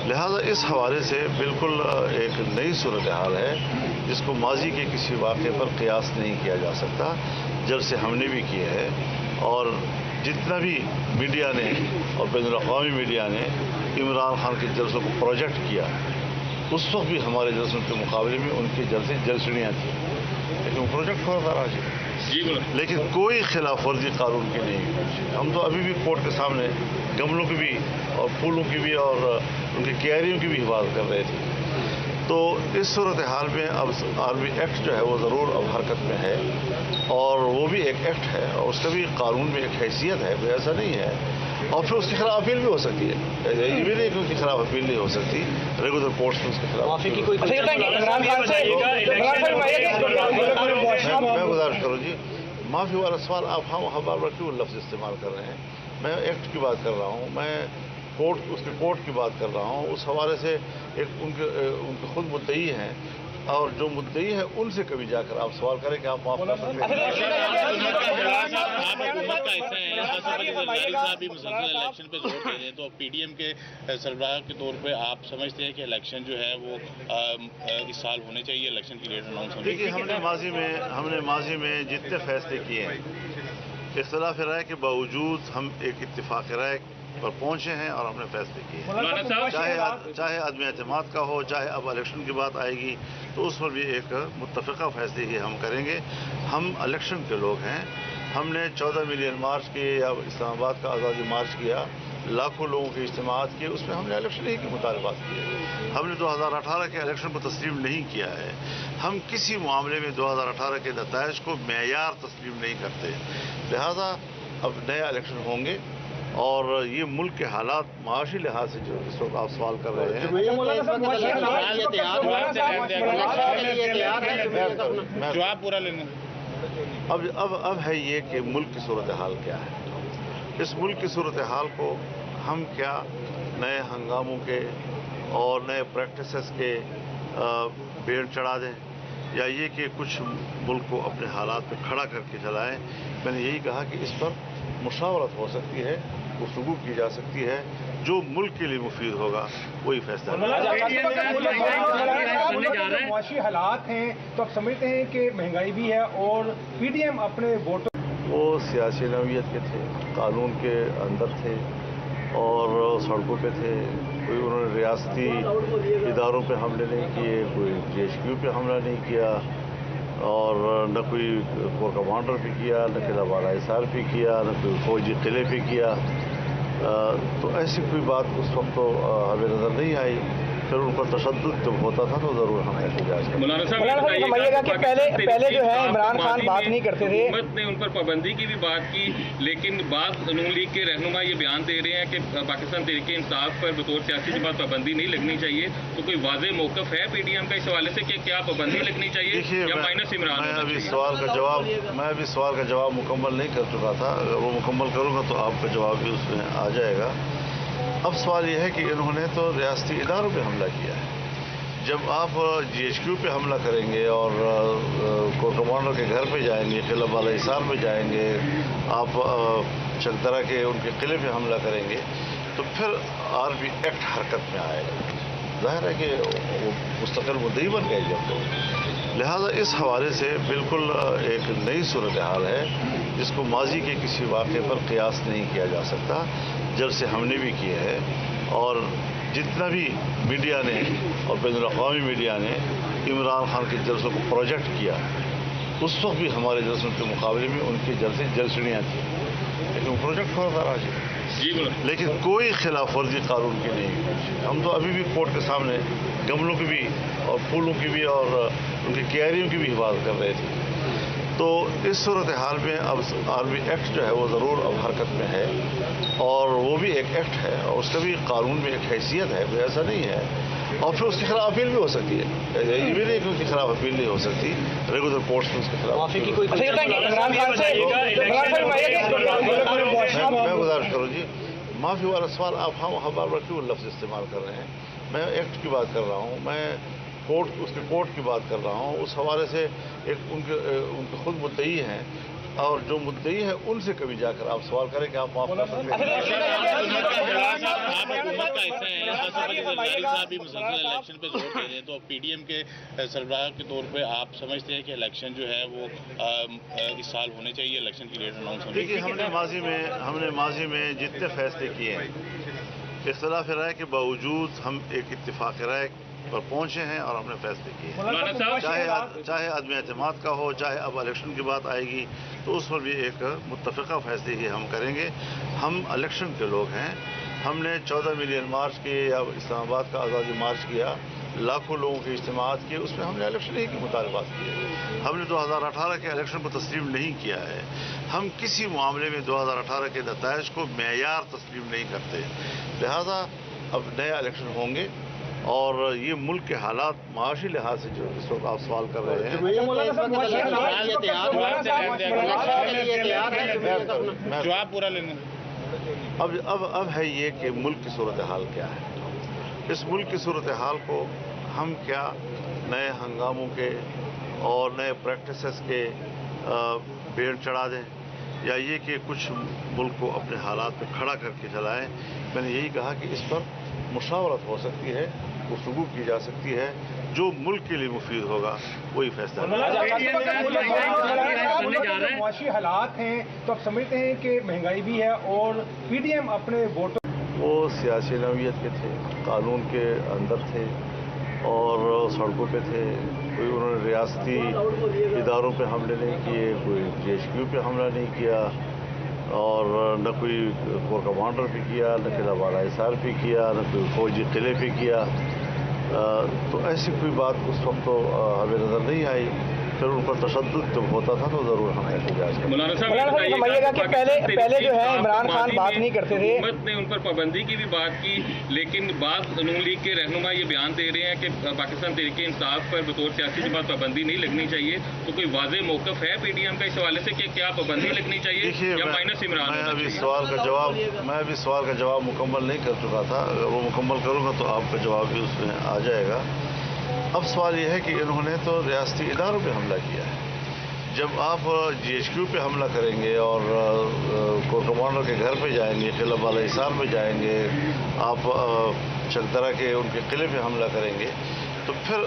लिहाजा इस हवाले से बिल्कुल एक नई सूरत हाल है जिसको माजी के किसी वाक़े पर क़ियास नहीं किया जा सकता। जलसे हमने भी किए हैं और जितना भी मीडिया ने और बैनुल-अक़वामी मीडिया ने इमरान खान के जलसों को प्रोजेक्ट किया, उस वक्त भी हमारे जलसों के मुकाबले में उनके जलसे जलसड़ियाँ थी, लेकिन वो प्रोजेक्ट होता रहा जी। जी बोलो। लेकिन कोई खिलाफ वर्जी कानून की नहीं हुई। हम तो अभी भी कोर्ट के सामने गमलों की भी और फूलों की भी और उनकी क्यारियों की भी हिफाजत कर रहे थे। तो इस सूरत हाल में अब आर्मी एक्ट जो है वो ज़रूर अब हरकत में है, और वो भी एक एक्ट है और उसका भी कानून में एक हैसियत है, कोई ऐसा नहीं है। और फिर उसके खिलाफ अपील भी हो सकती है, ये भी नहीं कि उसके खिलाफ अपील नहीं हो सकती। रेगुलर कोर्ट्स में उसके खिलाफ माफी की कोई मैं गुजारिश करूँ जी, माफ़ी वाला सवाल आप हम बार क्यों लफ्ज़ इस्तेमाल कर रहे हैं? मैं एक्ट की बात कर रहा हूँ, मैं उसके कोर्ट की बात कर रहा हूँ। उस हवाले से एक उनके खुद मुद्दई हैं, और जो मुद्दई है उनसे कभी जाकर आप सवाल करें कि आप माफ कर सकते हैं। आप हुकूमत का हिस्सा हैं, आसिफ अली जरदारी साहब भी मुसलसल इलेक्शन पे जोर दे रहे हैं, तो पीडीएम के सरबराह के तौर पे आप समझते हैं कि इलेक्शन जो है वो इस साल होने चाहिए, इलेक्शन की डेट अनाउंस होनी? देखिए, हमने माजी में जितने फैसले किए हैं, इख्तिलाफ राय के बावजूद हम एक इत्तिफाक राय पर पहुंचे हैं और हमने फैसले किए हैं। चाहे आदमी एतमाद का हो, चाहे अब इलेक्शन की बात आएगी तो उस पर भी एक मुत्तफ़िक़ा फैसले ही हम करेंगे। हम इलेक्शन के लोग हैं। हमने 14 मिलियन मार्च किए या इस्लामाबाद का आज़ादी मार्च किया, लाखों लोगों के इज्तिमात किए, उसमें हमने इलेक्शन ही के मुतालबात किए। हमने 2018 के इलेक्शन को तस्लीम नहीं किया है। हम किसी मामले में 2018 के नताइज को मेयार तस्लीम नहीं करते। लिहाजा अब नया इलेक्शन होंगे, और ये मुल्क के हालात माशी लिहाज से जो इस वक्त आप सवाल कर रहे हैं, जवाब पूरा लेना। अब है ये कि मुल्क की सूरत हाल क्या है। इस मुल्क की सूरत हाल को हम क्या नए हंगामों के और नए प्रैक्टिसेस के बेड़ चढ़ा दें, या ये कि कुछ मुल्क को अपने हालात पे खड़ा करके चलाएं। मैंने यही कहा कि इस पर मुशावरत हो सकती है, गुफ्तगू की जा सकती है, जो मुल्क के लिए मुफीद होगा वही फैसला। मुआशी हालात हैं तो आप समझते हैं कि महंगाई भी है और पीडीएम अपने वोटों वो सियासी नौयत के थे, कानून के अंदर थे और सड़कों पे थे। कोई उन्होंने रियासती इदारों पे हमले नहीं किए, कोई GHQ पे हमला नहीं किया, और न कोई कोर कमांडर पे किया, न किला बाला हिसार पे किया, न कोई फौजी किले पे किया। तो ऐसी कोई बात उस वक्त तो हमें नज़र नहीं आई। फिर उन पर तशद्दुद जब होता था तो ज़रूर हम एहतजाज करते। मौलाना साहब समझिएगा कि पहले जो है इमरान खान बात नहीं करते थे, हुकूमत ने उन पर पाबंदी की भी बात की, लेकिन बाद नून लीग के रहनुमा ये बयान दे रहे हैं कि पाकिस्तान तहरीक इंसाफ पर बतौर सियासी जमात पाबंदी नहीं लगनी चाहिए। तो कोई वाज़ेह मौक़िफ़ है पीडीएम का इस हवाले से कि क्या पाबंदी लगनी चाहिए या माइनस इमरान? मैं अभी सवाल का जवाब मुकम्मल नहीं कर चुका था। अगर वो मुकम्मल करूँगा तो आपका जवाब भी उसमें आ जाएगा। अब सवाल यह है कि इन्होंने तो रियासती इदारों पे हमला किया है। जब आप GHQ पे हमला करेंगे और कोर कमांडर के घर पे जाएंगे, किला बाला हिसार पे जाएंगे, आप चकदरा के उनके किले पे हमला करेंगे, तो फिर आर्मी एक्ट हरकत में आएगा। जाहिर है कि वो मुस्तकिल मुद्दई बन गए जब तो। लिहाजा इस हवाले से बिल्कुल एक नई सूरत हाल है जिसको माजी के किसी वाक़े पर क़ियास नहीं किया जा सकता। जलसे हमने भी किए हैं, और जितना भी मीडिया ने और बैनुल-अक़वामी मीडिया ने इमरान खान के जलसों को प्रोजेक्ट किया, उस वक्त भी हमारे जलसों के मुकाबले में उनके जलसे जलसड़ियाँ थी, लेकिन वो प्रोजेक्ट होता रहा जी। लेकिन कोई खिलाफ वर्जी कानून की नहीं हुई। हम तो अभी भी कोर्ट के सामने गमलों की भी और फूलों की भी और उनकी क्यारियों की भी हिफाजत कर रहे थे। तो इस सूरत हाल में अब आर्मी एक्ट जो है वो ज़रूर अब हरकत में है, और वो भी एक एक्ट है और उसका भी कानून में एक हैसियत है, कोई ऐसा नहीं है। और फिर उसके खिलाफ अपील भी हो सकती है, ये भी नहीं कि उसके खिलाफ अपील नहीं हो सकती। रेगुलर कोर्ट्स में उसके खिलाफ माफी की कोई मैं गुजारिश करूँ जी, माफ़ी वाला सवाल आप हम बार क्यों लफ्ज़ इस्तेमाल कर रहे हैं? मैं एक्ट की बात कर रहा हूँ, मैं उसके कोर्ट की बात कर रहा हूँ। उस हवाले से एक उनके खुद मुद्दई हैं, और जो मुद्दई है उनसे कभी जाकर आप सवाल करें कि आप माफ कर सकते हैं। आप हुकूमत का हिस्सा हैं, आसिफ अली जरदारी साहब भी मुसलसल इलेक्शन पे जोर दे रहे हैं, तो पीडीएम के सरबराह के तौर पे आप समझते हैं कि इलेक्शन जो है वो इस साल होने चाहिए, इलेक्शन की डेट अनाउंस होनी? देखिए, हमने माजी में जितने फैसले किए हैं, इख्तिलाफ राय के बावजूद हम एक इत्तेफाक राय पर पहुंचे हैं और हमने फैसले किए हैं। चाहे आदमी एतमाद का हो, चाहे अब इलेक्शन की बात आएगी तो उस पर भी एक मुत्तफ़िक़ा फैसले ही हम करेंगे। हम इलेक्शन के लोग हैं। हमने 14 मिलियन मार्च किए या इस्लामाबाद का आज़ादी मार्च किया, लाखों लोगों के इज्तिमात किए, उसमें हमने इलेक्शन ही के मुतालबात किए। हमने 2018 के इलेक्शन को तस्लीम नहीं किया है। हम किसी मामले में 2018 के नताइज को मेयार तस्लीम नहीं करते। लिहाजा अब नया इलेक्शन होंगे और ये मुल्क के हालात माशी लिहाज से जो इस वक्त आप सवाल कर रहे हैं, जवाब पूरा लेने। अब है ये कि मुल्क की सूरत हाल क्या है। इस मुल्क की सूरत हाल को हम क्या नए हंगामों के और नए प्रैक्टिसेस के बेड़ चढ़ा दें, या ये कि कुछ मुल्क को अपने हालात पे खड़ा करके चलाएं। मैंने यही कहा कि इस पर मुशावरत हो सकती है, गुफ्तगू की जा सकती है, जो मुल्क के लिए मुफीद होगा वही फैसला। मुआशी हालात हैं तो आप समझते हैं कि महंगाई भी है और पीडीएम अपने वोटों वो सियासी नौयत के थे, कानून के अंदर थे और सड़कों पे थे। कोई उन्होंने रियासती इदारों पे हमले नहीं किए, कोई GHQ पे हमला नहीं किया और न कोई कोर कमांडर पे किया, न किला बाला हिसार पे किया, न कोई फौजी किले पे किया। तो ऐसी कोई बात उस वक्त तो हमें नज़र नहीं आई। फिर उन पर तशद्दुद जब होता था तो ज़रूर हम एहतजाज करते। मौलाना साहब समझिएगा कि पहले जो है इमरान खान बात नहीं करते थे, हुकूमत ने उन पर पाबंदी की भी बात की, लेकिन बाद नून लीग के रहनुमा ये बयान दे रहे हैं कि पाकिस्तान तहरीक इंसाफ पर बतौर सियासी जमात पाबंदी नहीं लगनी चाहिए। तो कोई वाज़ेह मौक़िफ़ है पीडीएम का इस हवाले से कि क्या पाबंदी लगनी चाहिए या माइनस इमरान? मैं अभी सवाल का जवाब मुकम्मल नहीं कर चुका था। अगर वो मुकम्मल करूँगा तो आपका जवाब भी उसमें आ जाएगा। अब सवाल यह है कि इन्होंने तो रियासती इदारों पे हमला किया है। जब आप GHQ पे हमला करेंगे और कोर कमांडर के घर पे जाएंगे, किला बाला हिसार पे जाएंगे, आप चकदरा के उनके किले पे हमला करेंगे तो फिर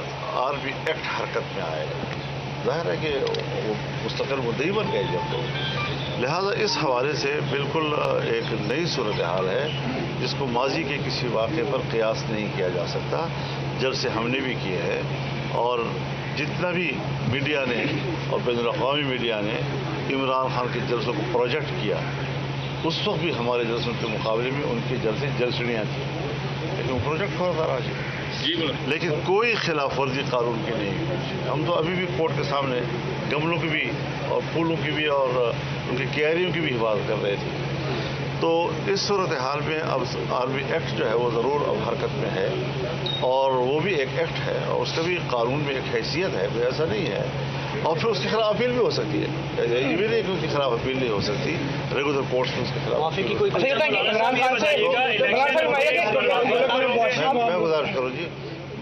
RB एक्ट हरकत में आएगा। जाहिर है कि वो मुस्तकिल मुद्दई बन गए जब तो। लिहाजा इस हवाले से बिल्कुल एक नई सूरत हाल है जिसको माजी के किसी वाक़े पर क़ियास नहीं किया जा सकता। जलसे हमने भी किए हैं और जितना भी मीडिया ने और बैनुल-अक़वामी मीडिया ने इमरान खान के जलसों को प्रोजेक्ट किया, उस वक्त भी हमारे जलसों के मुकाबले में उनके जलसे जलसड़ियाँ थी, लेकिन वो प्रोजेक्ट हो रहा था लेकिन कोई खिलाफ वर्जी कानून की नहीं हुई। हम तो अभी भी कोर्ट के सामने गमलों की भी और फूलों की भी और उनकी क्यारियों की भी हिफाजत कर रहे थे। तो इस सूरत हाल में अब RB एक्ट जो है वो ज़रूर अब हरकत में है और वो भी एक एक्ट है और उसका भी कानून में एक हैसियत है, कोई ऐसा नहीं है। और फिर उसके खिलाफ अपील भी हो सकती है। ये भी नहीं कि उसके खिलाफ अपील नहीं हो सकती, रेगुलर कोर्ट्स में उसके खिलाफ। मैं गुजारिश करूँ जी,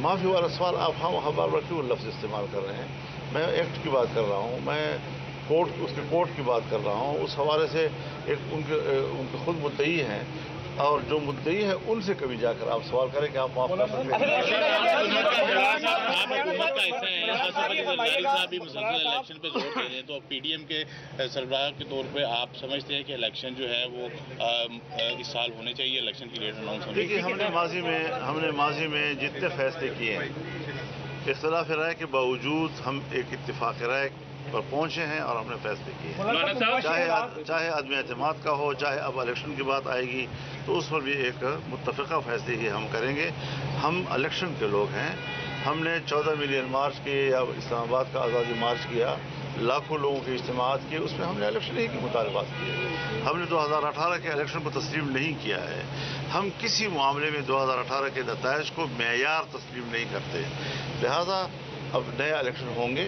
माफ़ी वाला सवाल आप हम बार बार क्यों लफ्ज़ इस्तेमाल कर रहे हैं? मैं एक्ट की बात कर रहा हूँ, मैं उसके कोर्ट की बात कर रहा हूँ। उस हवाले से एक उनके खुद मुद्दई हैं और जो मुद्दई है उनसे कभी जाकर आप सवाल करें कि आप माफ कर सकते हैं। आप हुकूमत का हिस्सा हैं, आसिफ अली जरदारी साहब भी मुसलसल इलेक्शन पे जोर दे रहे हैं, तो पीडीएम के सरबराह के तौर पे आप समझते हैं कि इलेक्शन जो है वो इस साल होने चाहिए, इलेक्शन की डेट अनाउंस होनी? देखिए, हमने माजी में जितने फैसले किए हैं, इख्तिलाफ राय के बावजूद हम एक इत्तेफाक राय पर पहुंचे हैं और हमने फैसले किए हैं। चाहे आदमी एतमाद का हो, चाहे अब इलेक्शन की बात आएगी तो उस पर भी एक मुत्तफ़िक़ा फैसले ही हम करेंगे। हम इलेक्शन के लोग हैं। हमने 14 मिलियन मार्च किए या इस्लामाबाद का आज़ादी मार्च किया, लाखों लोगों के इज्तिमात किए, उसमें हमने इलेक्शन ही के मुतालबात किए। हमने 2018 के इलेक्शन को तस्लीम नहीं किया है। हम किसी मामले में 2018 के नताइज को मेयार तस्लीम नहीं करते। लिहाजा अब नया इलेक्शन होंगे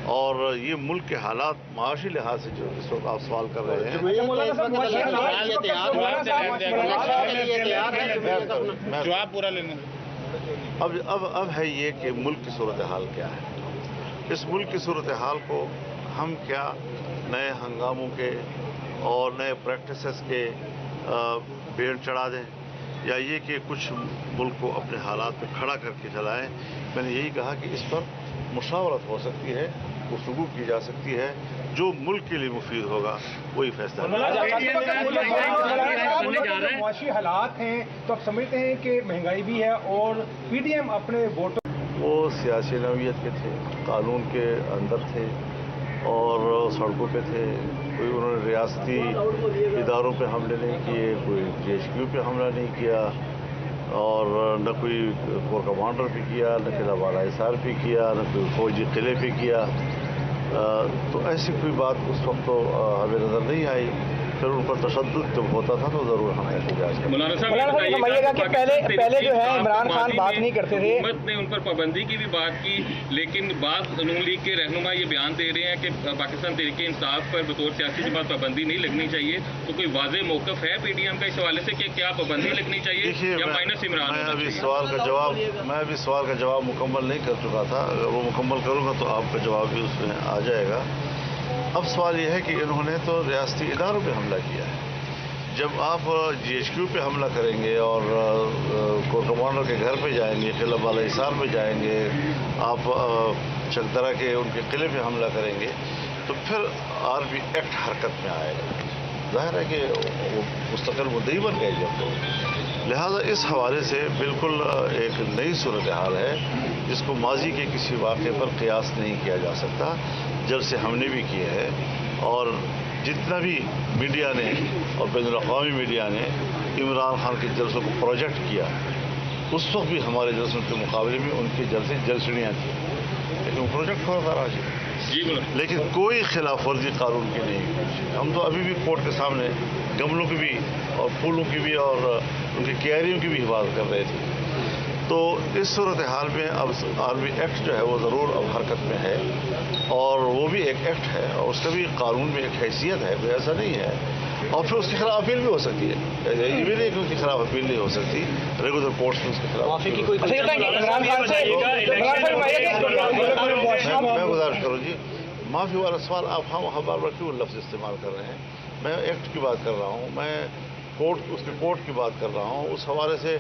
और ये मुल्क के हालात माशी लिहाज से जो इस वक्त आप सवाल कर रहे हैं, जवाब पूरा लेने। अब है ये कि मुल्क की सूरत हाल क्या है। इस मुल्क की सूरत हाल को हम क्या नए हंगामों के और नए प्रैक्टिसेस के बेड़ चढ़ा दें, या ये कि कुछ मुल्क को अपने हालात पे खड़ा करके चलाएं। मैंने यही कहा कि इस पर मुशावरत हो सकती है, गुफ्तगू की जा सकती है। जो मुल्क के लिए मुफीद होगा वही फैसला मुआशी हालात हैं तो आप समझते हैं कि महंगाई भी है और पीडीएम अपने वोटों वो सियासी नौयत के थे, कानून के अंदर थे और सड़कों पे थे। कोई उन्होंने रियासती इदारों पे हमले नहीं किए, कोई GHQ पे हमला नहीं किया और न कोई कोर कमांडर पे किया, न किला बाला हिसार पे किया, न कोई फौजी किले पे किया। तो ऐसी कोई बात उस वक्त तो हमें नज़र नहीं आई। फिर उन पर तशद्दुद जब होता था तो ज़रूर हम एहतजाज करते। मौलाना साहब समझिएगा कि पहले जो है इमरान खान बात नहीं करते थे, हुकूमत ने उन पर पाबंदी की भी बात की, लेकिन बाद नून लीग के रहनुमा ये बयान दे रहे हैं कि पाकिस्तान तहरीक इंसाफ पर बतौर सियासी जमात पाबंदी नहीं लगनी चाहिए। तो कोई वाज़ेह मौक़िफ़ है पीडीएम का इस हवाले से कि क्या पाबंदी लगनी चाहिए या माइनस इमरान? मैं अभी सवाल का जवाब मुकम्मल नहीं कर चुका था। अगर वो मुकम्मल करूँगा तो आपका जवाब भी उसमें आ जाएगा। अब सवाल यह है कि इन्होंने तो रियासती इदारों पे हमला किया है। जब आप GHQ पे हमला करेंगे और कोर कमांडर के घर पे जाएंगे, किला बाला हिसार पे जाएंगे, आप चकदरा के उनके किले पे हमला करेंगे तो फिर RB एक्ट हरकत में आएगा। जाहिर है कि वो मुस्तकिल मुद्दई बन गए जब तो। लिहाजा इस हवाले से बिल्कुल एक नई सूरत हाल है जिसको माजी के किसी वाक़े पर क़ियास नहीं किया जा सकता। जलसे हमने भी किए हैं और जितना भी मीडिया ने और बैनुल-अक़वामी मीडिया ने इमरान खान के जलसों को प्रोजेक्ट किया, उस वक्त भी हमारे जलसों के मुकाबले में उनके जलसे जलसड़ियाँ थी, लेकिन वो प्रोजेक्ट हो रहा था आज। लेकिन कोई खिलाफ वर्जी कानून की नहीं। हम तो अभी भी कोर्ट के सामने गमलों की भी और फूलों की भी और उनकी क्यारियों की भी हिफाजत कर रहे थे। तो इस सूरत हाल में अब RB एक्ट जो है वो ज़रूर अब हरकत में है और वो भी एक एक्ट है और उसका भी कानून में एक हैसियत है, कोई ऐसा नहीं है। और फिर उसके खिलाफ अपील भी हो सकती है। ये भी नहीं कि उसके खिलाफ अपील नहीं हो सकती, रेगुलर कोर्ट्स में उसके खिलाफ। मैं गुजारिश करूँ जी, माफ़ी वाला सवाल आप हम बार क्यों लफ्ज़ इस्तेमाल कर रहे हैं? मैं एक्ट की बात कर रहा हूँ, मैं उसके कोर्ट की बात कर रहा हूँ। उस हवाले से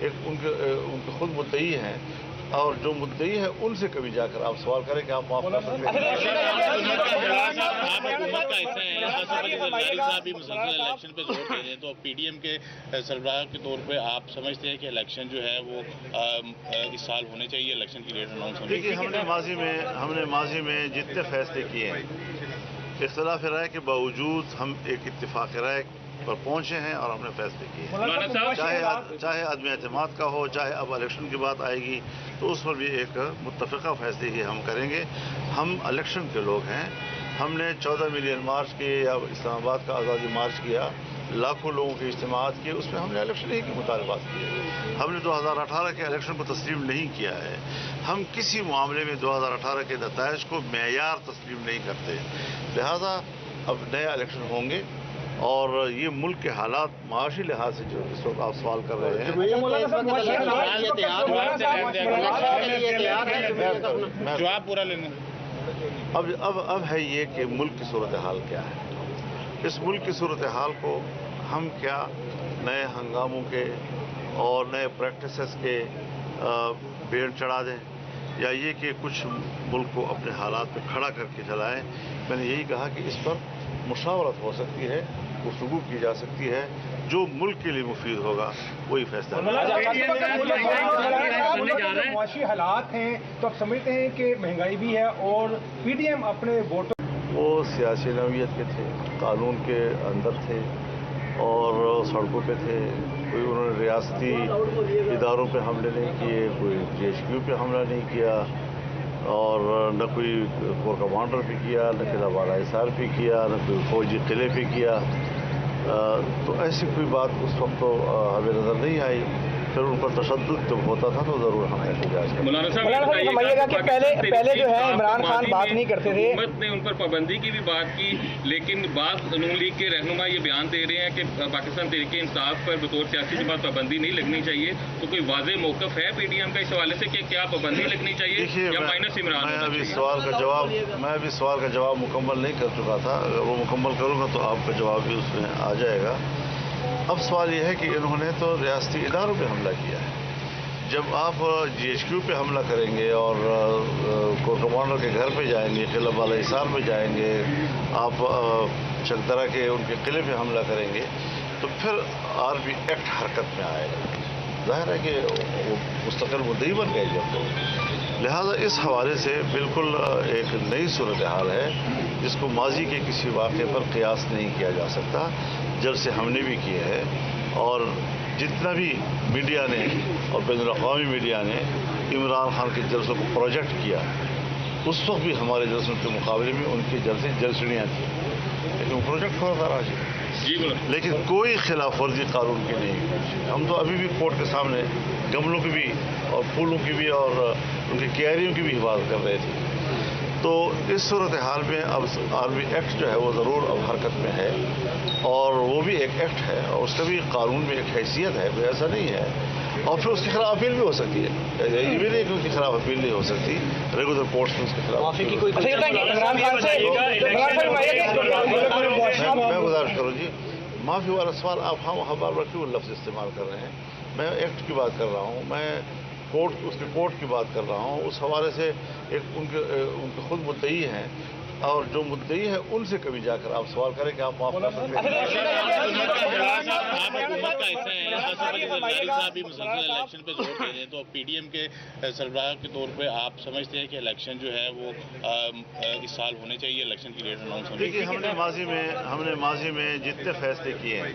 एक उनके खुद मुद्दई हैं और जो मुद्दई है उनसे कभी जाकर आप सवाल करें कि आप माफ कर सकते हैं। आप हुकूमत का हिस्सा हैं, साहब भी मुसलसल इलेक्शन पे जोर दे रहे हैं, तो पीडीएम के सरबराह के तौर पे आप समझते हैं कि इलेक्शन जो है वो इस साल होने चाहिए, इलेक्शन की डेट अनाउंस होनी चाहिए? देखिए, हमने माजी में जितने फैसले किए हैं, इख्तिलाफ राय के बावजूद हम एक इत्तिफाक राय पर पहुंचे हैं और हमने फैसले किए हैं। चाहे आदमी एतमाद का हो, चाहे अब इलेक्शन की बात आएगी तो उस पर भी एक मुत्तफ़िक़ा फैसले ही हम करेंगे। हम इलेक्शन के लोग हैं। हमने 14 मिलियन मार्च किए या इस्लामाबाद का आज़ादी मार्च किया, लाखों लोगों के इज्तिमात किए, उसमें हमने इलेक्शन ही के मुतालबात किए। हमने 2018 के इलेक्शन को तस्लीम नहीं किया है। हम किसी मामले में 2018 के नताइज को मेयार तस्लीम नहीं करते। लिहाजा अब नया इलेक्शन होंगे और ये मुल्क के हालात माशी लिहाज से जो इस वक्त आप सवाल कर रहे हैं, जवाब पूरा लेना। अब है ये कि मुल्क की सूरत हाल क्या है। इस मुल्क की सूरत हाल को हम क्या नए हंगामों के और नए प्रैक्टिसेस के बेड़ चढ़ा दें या ये कि कुछ मुल्क को अपने हालात पे खड़ा करके चलाएं। मैंने यही कहा कि इस पर मुशावरत हो सकती है, गुफ्तगू की जा सकती है। जो मुल्क के लिए मुफीद होगा वही फैसला। मुआशी हालात हैं तो आप समझते हैं कि महंगाई भी है और पीडीएम अपने वोटों वो सियासी नौयत के थे, कानून के अंदर थे और सड़कों पे थे। कोई उन्होंने रियासती इदारों पे हमले नहीं किए, कोई GHQ पे हमला नहीं किया और न कोई कोर कमांडर पे किया, न किला बाला हिसार पे किया, न कोई फौजी किले पे किया। तो ऐसी कोई बात उस वक्त तो हमें नज़र नहीं आई। फिर उन पर तशद्दुद जब होता था तो ज़रूर हम एहतजाज करते। मौलाना साहब समझिएगा कि पहले जो है इमरान खान बात नहीं करते थे, हुकूमत ने उन पर पाबंदी की भी बात की, लेकिन बाद नून लीग के रहनुमा ये बयान दे रहे हैं कि पाकिस्तान तहरीक इंसाफ पर बतौर सियासी जमात पाबंदी नहीं लगनी चाहिए। तो कोई वाज़ेह मौक़िफ़ है पीडीएम का इस हवाले से कि क्या पाबंदी लगनी चाहिए या माइनस इमरान? मैं अभी सवाल का जवाब मुकम्मल नहीं कर चुका था। अगर वो मुकम्मल करूँगा तो आपका जवाब भी उसमें आ जाएगा। अब सवाल यह है कि इन्होंने तो रियासती इदारों पे हमला किया है। जब आप GHQ पे हमला करेंगे और कोर कमांडर के घर पे जाएंगे, किला वाला हिसार पे जाएंगे, आप चकदरा के उनके किले पे हमला करेंगे, तो फिर आर्मी एक्ट हरकत में आएगा। जाहिर है कि वो मुस्तकिल मुद्दई बन गए जब तो। लिहाजा इस हवाले से बिल्कुल एक नई सूरत हाल है जिसको माजी के किसी वाक़े पर क़ियास नहीं किया जा सकता। जब से हमने भी किए हैं और जितना भी मीडिया ने और बैनुल-अक़वामी मीडिया ने इमरान खान के जलसों को प्रोजेक्ट किया, उस वक्त भी हमारे जलसों के मुकाबले में उनके जलसे जलसड़ियाँ थी, लेकिन वो प्रोजेक्ट थोड़ा था राजी, लेकिन कोई खिलाफ वर्जी कानून की नहीं हुई। हम तो अभी भी कोर्ट के सामने गमलों की भी और फूलों की भी और उनकी क्यारियों की भी हिफाजत कर रहे थे। तो इस सूरत हाल में अब आर्मी एक्ट जो है वो ज़रूर अब हरकत में है, और वो भी एक एक्ट है और उसका भी कानून में एक हैसियत है, कोई ऐसा नहीं है। और फिर उसके खिलाफ अपील भी हो सकती है, ये भी नहीं कि उसके खिलाफ अपील नहीं हो सकती, रेगुलर कोर्ट्स में उसके खिलाफ। मैं गुजारिश करूँ जी, माफ़ी वाला सवाल आप हम बार बार क्यों लफ्ज़ इस्तेमाल कर रहे हैं? मैं एक्ट की बात कर रहा हूँ, मैं उसके कोर्ट की बात कर रहा हूँ। उस हवाले से एक उनके खुद मुद्दई हैं, और जो मुद्दई है उनसे कभी जाकर आप सवाल करें कि आप माफ कर सकते हैं। आप हुकूमत का हिस्सा हैं, साहब भी मुसलसल इलेक्शन पे जोर दे रहे हैं, तो PDM के सरबराह के तौर पे आप समझते हैं कि इलेक्शन जो है वो इस साल होने चाहिए, इलेक्शन की डेट अनाउंस होनी चाहिए? देखिए, हमने माजी में जितने फैसले किए हैं,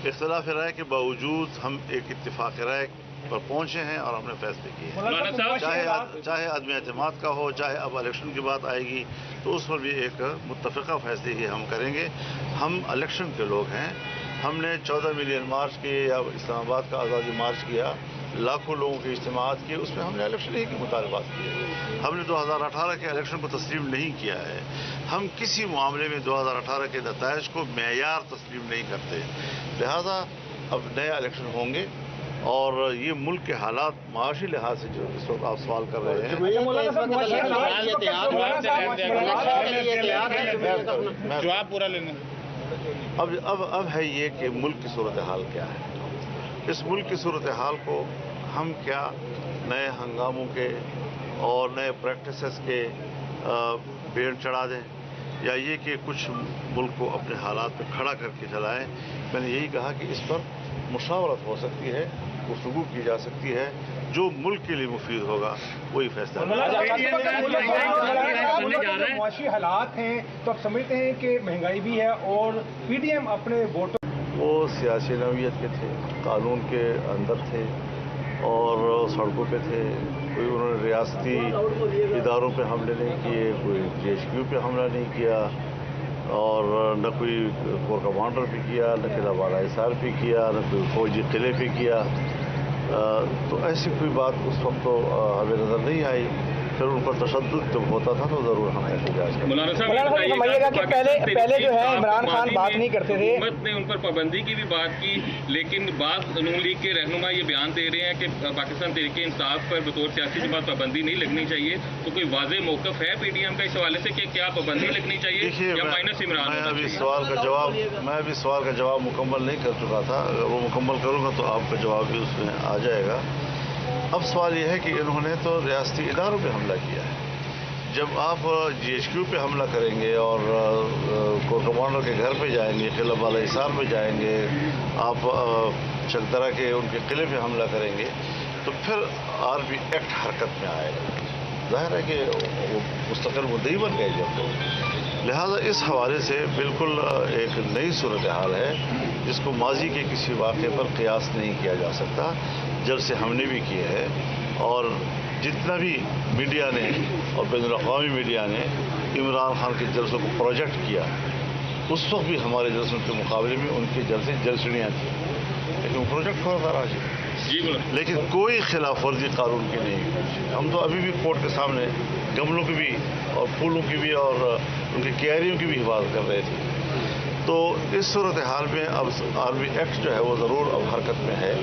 इख्तिलाफ राय के बावजूद हम एक इत्तिफाक राय पर पहुंचे हैं और हमने फैसले किए हैं। चाहे आदमी एतमाद का हो, चाहे अब इलेक्शन की बात आएगी तो उस पर भी एक मुत्तफ़िक़ा फैसले ही हम करेंगे। हम इलेक्शन के लोग हैं। हमने 14 मिलियन मार्च किए या इस्लामाबाद का आज़ादी मार्च किया, लाखों लोगों के इज्तिमात किए, उसमें हमने इलेक्शन ही के मुतालबात किए। हमने 2018 के इलेक्शन को तस्लीम नहीं किया है। हम किसी मामले में 2018 के नताइज को मेयार तस्लीम नहीं करते। लिहाजा अब नया इलेक्शन होंगे, और ये मुल्क के हालात माशी लिहाज से जो इस वक्त आप सवाल कर रहे हैं, जवाब पूरा लेना। अब है ये कि मुल्क की सूरत हाल क्या है। इस मुल्क की सूरत हाल को हम क्या नए हंगामों के और नए प्रैक्टिसेस के बेड़ चढ़ा दें, या ये कि कुछ मुल्क को अपने हालात पे खड़ा करके चलाएं। मैंने यही कहा कि इस पर मुशावरत हो सकती है, गुफ्तगू की जा सकती है, जो मुल्क के लिए मुफीद होगा वही फैसला। मुआशी हालात हैं तो आप समझते हैं कि महंगाई भी है और PDM अपने वोटों, वो सियासी नौयत के थे, कानून के अंदर थे और सड़कों पे थे। कोई उन्होंने रियासती इदारों पे हमले नहीं किए, कोई GHQ पे हमला नहीं किया, और न कोई कोर कमांडर पे किया, न किला वाला हिसार पे किया, न कोई फौजी किले पे किया। तो ऐसी कोई बात उस वक्त तो हमें नज़र नहीं आई। फिर उन पर तशद्दुद जब होता था तो ज़रूर हम एहतजाज करते। मौलाना साहब समझिएगा कि पहले जो है इमरान खान बात नहीं करते थे, हुकूमत ने उन पर पाबंदी की भी बात की, लेकिन बाद नून लीग के रहनुमा ये बयान दे रहे हैं कि पाकिस्तान तहरीक इंसाफ पर बतौर सियासी जमात पाबंदी नहीं लगनी चाहिए। तो कोई वाज़ेह मौक़िफ़ है PDM का इस हवाले से कि क्या पाबंदी लगनी चाहिए या माइनस इमरान? मैं अभी सवाल का जवाब मुकम्मल नहीं कर चुका था। अगर वो मुकम्मल करूँगा तो आपका जवाब भी उसमें आ जाएगा। अब सवाल यह है कि इन्होंने तो रियासती इदारों पे हमला किया है। जब आप GHQ पे हमला करेंगे और कोर कमांडर के घर पे जाएंगे, किला वाला हिसार पे जाएंगे, आप चकदरा के उनके किले पे हमला करेंगे, तो फिर आर्मी एक्ट हरकत में आएगा। जाहिर है कि वो मुस्तकिल मुद्दई बन गए जब तो। लिहाजा इस हवाले से बिल्कुल एक नई सूरत हाल है जिसको माजी के किसी वाक़े पर क़ियास नहीं किया जा सकता। जब से हमने भी किए हैं और जितना भी मीडिया ने और बैनुल-अक़वामी मीडिया ने इमरान खान के जलसों को प्रोजेक्ट किया, उस वक्त भी हमारे जलसों के मुकाबले में उनके जलसे जलसड़ियाँ थी, लेकिन वो प्रोजेक्ट थोड़ा था राजी, लेकिन कोई खिलाफ वर्जी कानून की नहीं हुई। हम तो अभी भी कोर्ट के सामने गमलों की भी और फूलों की भी और उनकी क्यारियों की भी हिफाजत कर रहे थे। तो इस सूरत हाल में अब आर्मी एक्ट जो है वो ज़रूर अब हरकत में है,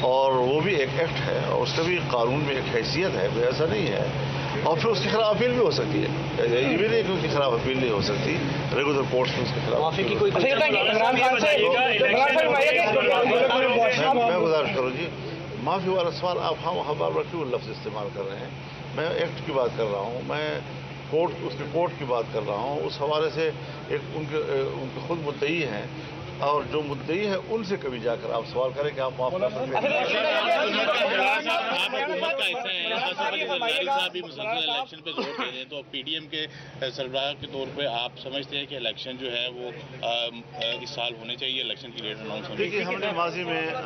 और वो भी एक एक्ट है और उसका भी कानून में एक हैसियत है, कोई ऐसा नहीं है। और फिर उसके खिलाफ अपील भी हो सकती है, ये भी नहीं कि उसके खिलाफ अपील नहीं हो सकती, रेगुलर कोर्ट्स में उसके खिलाफ। मैं गुजारिश करूँ जी, माफी वाला सवाल आप हम बार बार क्यों लफ्ज़ इस्तेमाल कर रहे हैं? मैं एक्ट की बात कर रहा हूँ, मैं उसके कोर्ट की बात कर रहा हूँ। उस हवाले से एक उनके खुद मुद्दई हैं और जो मुद्दई है उनसे कभी जाकर आप सवाल करें कि आप माफ कर सकते हैं। आप हुकूमत का हिस्सा हैं, आसिफ अली जरदारी साहब भी मुसलसल इलेक्शन पे जोर दे रहे हैं, तो पीडीएम के सरबराह के तौर पे आप समझते हैं कि इलेक्शन जो है वो इस साल होने चाहिए, इलेक्शन की डेट अनाउंस होनी चाहिए? देखिए,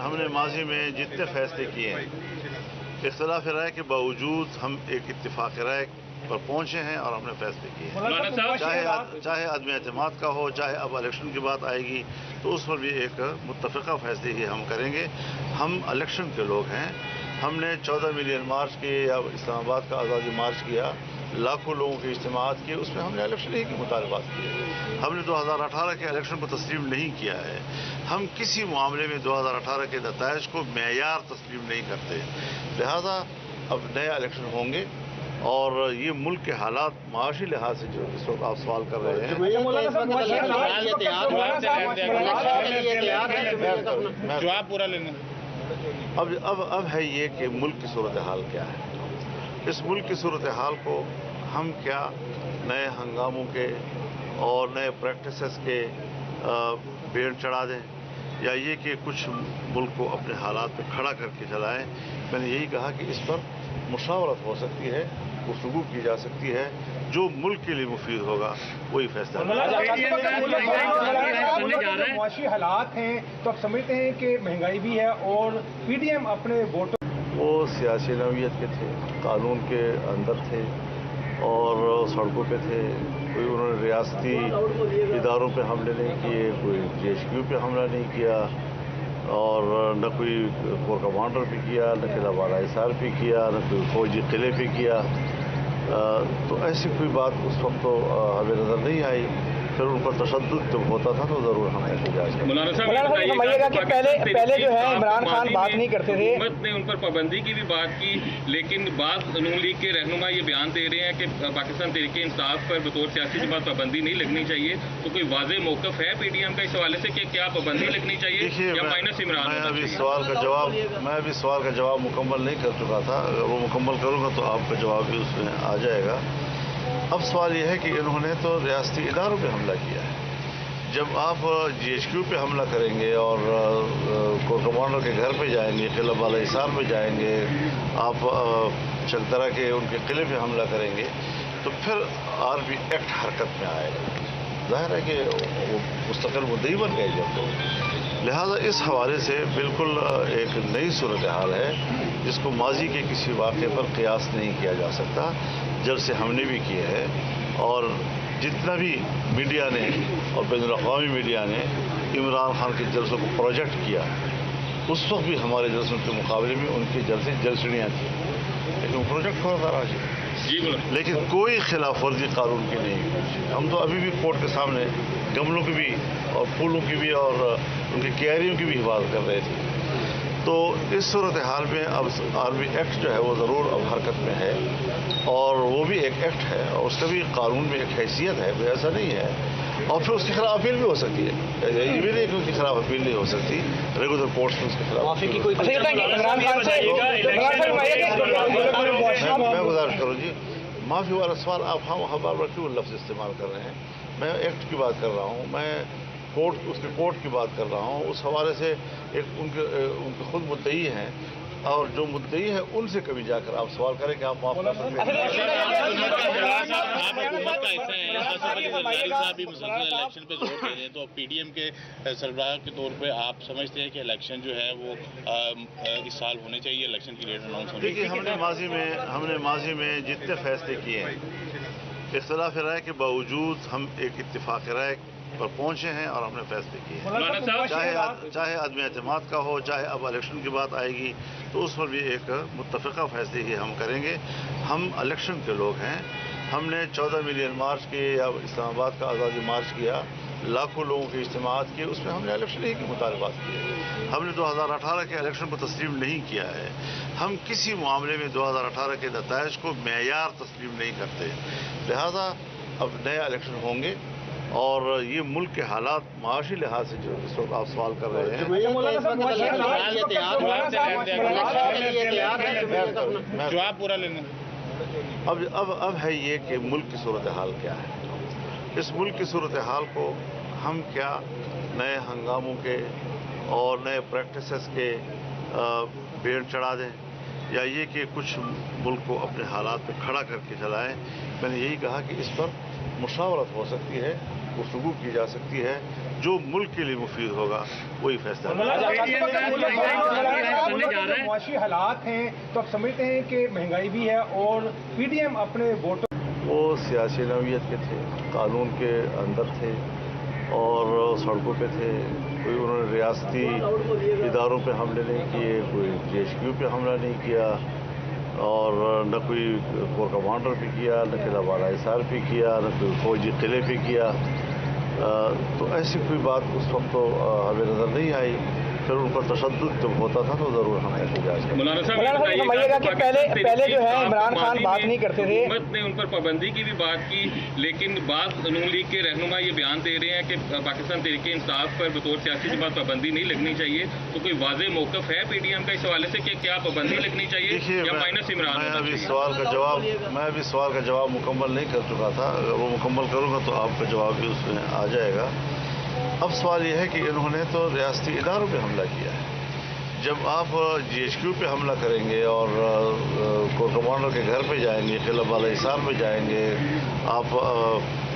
हमने माजी में जितने फैसले किए हैं, इख्तिलाफ राय के बावजूद हम एक इत्तिफाक राय पर पहुंचे हैं और हमने फैसले किए हैं। चाहे अदम एतमाद का हो, चाहे अब इलेक्शन की बात आएगी तो उस पर भी एक मुत्तफ़िक़ा फैसले ही हम करेंगे। हम इलेक्शन के लोग हैं। हमने 14 मिलियन मार्च किए या इस्लामाबाद का आज़ादी मार्च किया, लाखों लोगों के इज्तिमात किए, उसमें हमने इलेक्शन ही के मुतालबात किए। हमने 2018 के इलेक्शन को तस्लीम नहीं किया है। हम किसी मामले में 2018 के नताइज को मेयार तस्लीम नहीं करते। लिहाजा अब नया इलेक्शन होंगे और ये मुल्क के हालात माशी लिहाज से जो इस वक्त आप सवाल कर रहे हैं, जवाब पूरा लेना। अब है ये कि मुल्क की सूरत हाल क्या है। इस मुल्क की सूरत हाल को हम क्या नए हंगामों के और नए प्रैक्टिसेस के बेड़ चढ़ा दें, या ये कि कुछ मुल्क को अपने हालात पे खड़ा करके चलाएं। मैंने यही कहा कि इस पर मुशावरत हो सकती है, गुफ्तगू की जा सकती है, जो मुल्क के लिए मुफीद होगा वही फैसला। मुआशी हालात हैं तो आप समझते हैं कि महंगाई भी है और पीडीएम अपने वोटों वो सियासी नौयत के थे, कानून के अंदर थे और सड़कों पे थे। कोई उन्होंने रियासती इदारों पे हमले नहीं किए, कोई GHQ पे हमला नहीं किया और न कोई कोर कमांडर पे किया, न किला वाला हिसार पे किया, न कोई फौजी किले पे किया। तो ऐसी कोई बात उस वक्त तो हमें नज़र नहीं आई। फिर उन पर तशद्दुद जब होता था तो ज़रूर हम एहतजाज करते। मौलाना साहब समझिएगा कि पहले जो है इमरान खान बात नहीं करते थे, हुकूमत ने उन पर पाबंदी की भी बात की, लेकिन बाद नून लीग के रहनुमा ये बयान दे रहे हैं कि पाकिस्तान तहरीक इंसाफ पर बतौर सियासी जमात पाबंदी नहीं लगनी चाहिए। तो कोई वाज़ेह मौक़िफ़ है पीडीएम का इस हवाले से कि क्या पाबंदी लगनी चाहिए या माइनस इमरान? मैं अभी सवाल का जवाब मुकम्मल नहीं कर चुका था। अगर वो मुकम्मल करूँगा तो आपका जवाब भी उसमें आ जाएगा। अब सवाल यह है कि इन्होंने तो रियासती इदारों पे हमला किया है। जब आप GHQ पे हमला करेंगे और कोर कमांडर के घर पे जाएंगे, किला वाला हिसार पे जाएंगे, आप चकदरा के उनके किले पे हमला करेंगे, तो फिर RB एक्ट हरकत में आएगा। जाहिर है कि वो मुस्तकिल मुद्दई बन गए जब तो। लिहाजा इस हवाले से बिल्कुल एक नई सूरत हाल है जिसको माजी के किसी वाक़े पर क़ियास नहीं किया जा सकता। जलसे हमने भी किए हैं और जितना भी मीडिया ने और बैनुल-अक़वामी मीडिया ने इमरान खान के जलसों को प्रोजेक्ट किया, उस वक्त भी हमारे जलसों के मुकाबले में उनके जलसे जलसड़ियाँ थी, लेकिन वो प्रोजेक्ट होता रहा लेकिन कोई खिलाफ वर्जी कानून की नहीं हुई। हम तो अभी भी कोर्ट के सामने गमलों की भी और फूलों की भी और उनकी क्यारियों की भी हिफाजत कर रहे थे। तो इस सूरत हाल में अब RB एक्ट जो है वो ज़रूर अब हरकत में है और वो भी एक एक्ट है और उसका भी कानून में एक हैसियत है, कोई ऐसा नहीं है। और फिर उसके खिलाफ अपील भी हो सकती है। ये भी नहीं कि उसके खिलाफ अपील नहीं हो सकती, रेगुलर कोर्ट्स में उसके खिलाफ। मैं गुजारिश करूँ जी, माफ़ी वाला सवाल आप हम बार बार क्यों लफ्ज़ इस्तेमाल कर रहे हैं? मैं एक्ट की बात कर रहा हूँ, मैं उसके कोर्ट की बात कर रहा हूँ। उस हवाले से एक उनके खुद मुद्दई हैं और जो मुद्दई है उनसे कभी जाकर आप सवाल करें कि आप माफ कर सकते हैं। आप हुकूमत का हिस्सा हैं, आसिफ अली जरदारी साहब भी मुसलसल इलेक्शन पे जोर दे रहे हैं, तो पीडीएम के सरबराह के तौर पे आप समझते हैं कि इलेक्शन जो है वो इस साल होने चाहिए, इलेक्शन की डेट अनाउंस होनी चाहिए? देखिए, हमने माजी में जितने फैसले किए हैं, इख्तिलाफ राय के बावजूद हम एक इत्तिफाक राय पर पहुंचे हैं और हमने फैसले किए हैं। चाहे अदम एतमाद का हो, चाहे अब इलेक्शन की बात आएगी तो उस पर भी एक मुत्तफ़िक़ा फैसले ही हम करेंगे। हम इलेक्शन के लोग हैं। हमने 14 मिलियन मार्च किए या इस्लामाबाद का आज़ादी मार्च किया, लाखों लोगों के इज्तिमात किए, उसमें हमने इलेक्शन ही के मुतालबात किए। हमने 2018 के इलेक्शन को तस्लीम नहीं किया है। हम किसी मामले में 2018 के नताइज को मेयार तस्लीम नहीं करते। लिहाजा अब नया इलेक्शन होंगे اور یہ ملک کے حالات معاشی لحاظ سے جو اس وقت آپ سوال کر رہے ہیں جواب پورا لینا. اب ہے یہ کہ ملک کی صورتحال کیا ہے. اس ملک کی صورتحال کو ہم کیا نئے ہنگاموں کے اور نئے پریکٹسز کے بیڑ چڑھا دیں, یا یہ کہ کچھ ملک کو اپنے حالات پہ کھڑا کر کے چلائیں. میں نے یہی کہا کہ اس پر مشاورت ہو سکتی ہے, گفتگو کی جا سکتی ہے, جو ملک کے لیے مفید ہوگا وہی فیصلہ. معاشی حالات ہیں تو آپ سمجھتے ہیں کہ مہنگائی بھی ہے اور پی ڈی ایم اپنے ووٹر وہ سیاسی نوعیت کے تھے, قانون کے اندر تھے اور سڑکوں پہ تھے. کوئی انہوں نے ریاستی اداروں پہ حملے نہیں کیے, کوئی جی ایچ کیو پہ حملہ نہیں کیا, اور نہ کوئی کور کمانڈر پہ کیا, نہ قلعہ بالا حصار پہ کیا, نہ کوئی فوجی قلعے پہ کیا. تو ایسی کوئی بات اس وقت تو ہمیں نظر نہیں آئی. پھر ان پر تشدد جب ہوتا تھا تو ضرور ہم احتجاج کرتے. مولانا صاحب سمجھیے گا کہ پہلے جو ہے عمران خان بات نہیں کرتے تھے, حکومت نے ان پر پابندی کی بھی بات کی, لیکن بعض نون لیگ کے رہنما یہ بیان دے رہے ہیں کہ پاکستان تحریک انصاف پر بطور سیاسی جماعت پابندی نہیں لگنی چاہیے. تو کوئی واضح موقف ہے پی ڈی ایم کا اس حوالے سے کہ کیا پابندی لگنی چاہیے یا مائنس عمران؟ میں ابھی سوال کا جواب مکمل نہیں کر چکا تھا. اگر وہ مکمل کروں گا تو آپ کا جواب بھی اس میں آ جائے گا. اب سوال یہ ہے کہ انہوں نے تو ریاستی اداروں پہ حملہ کیا ہے. جب آپ جی ایچ کیو پہ حملہ کریں گے اور کور کمانڈر کے گھر پہ جائیں گے, قلعہ بالا حصار پہ جائیں گے, آپ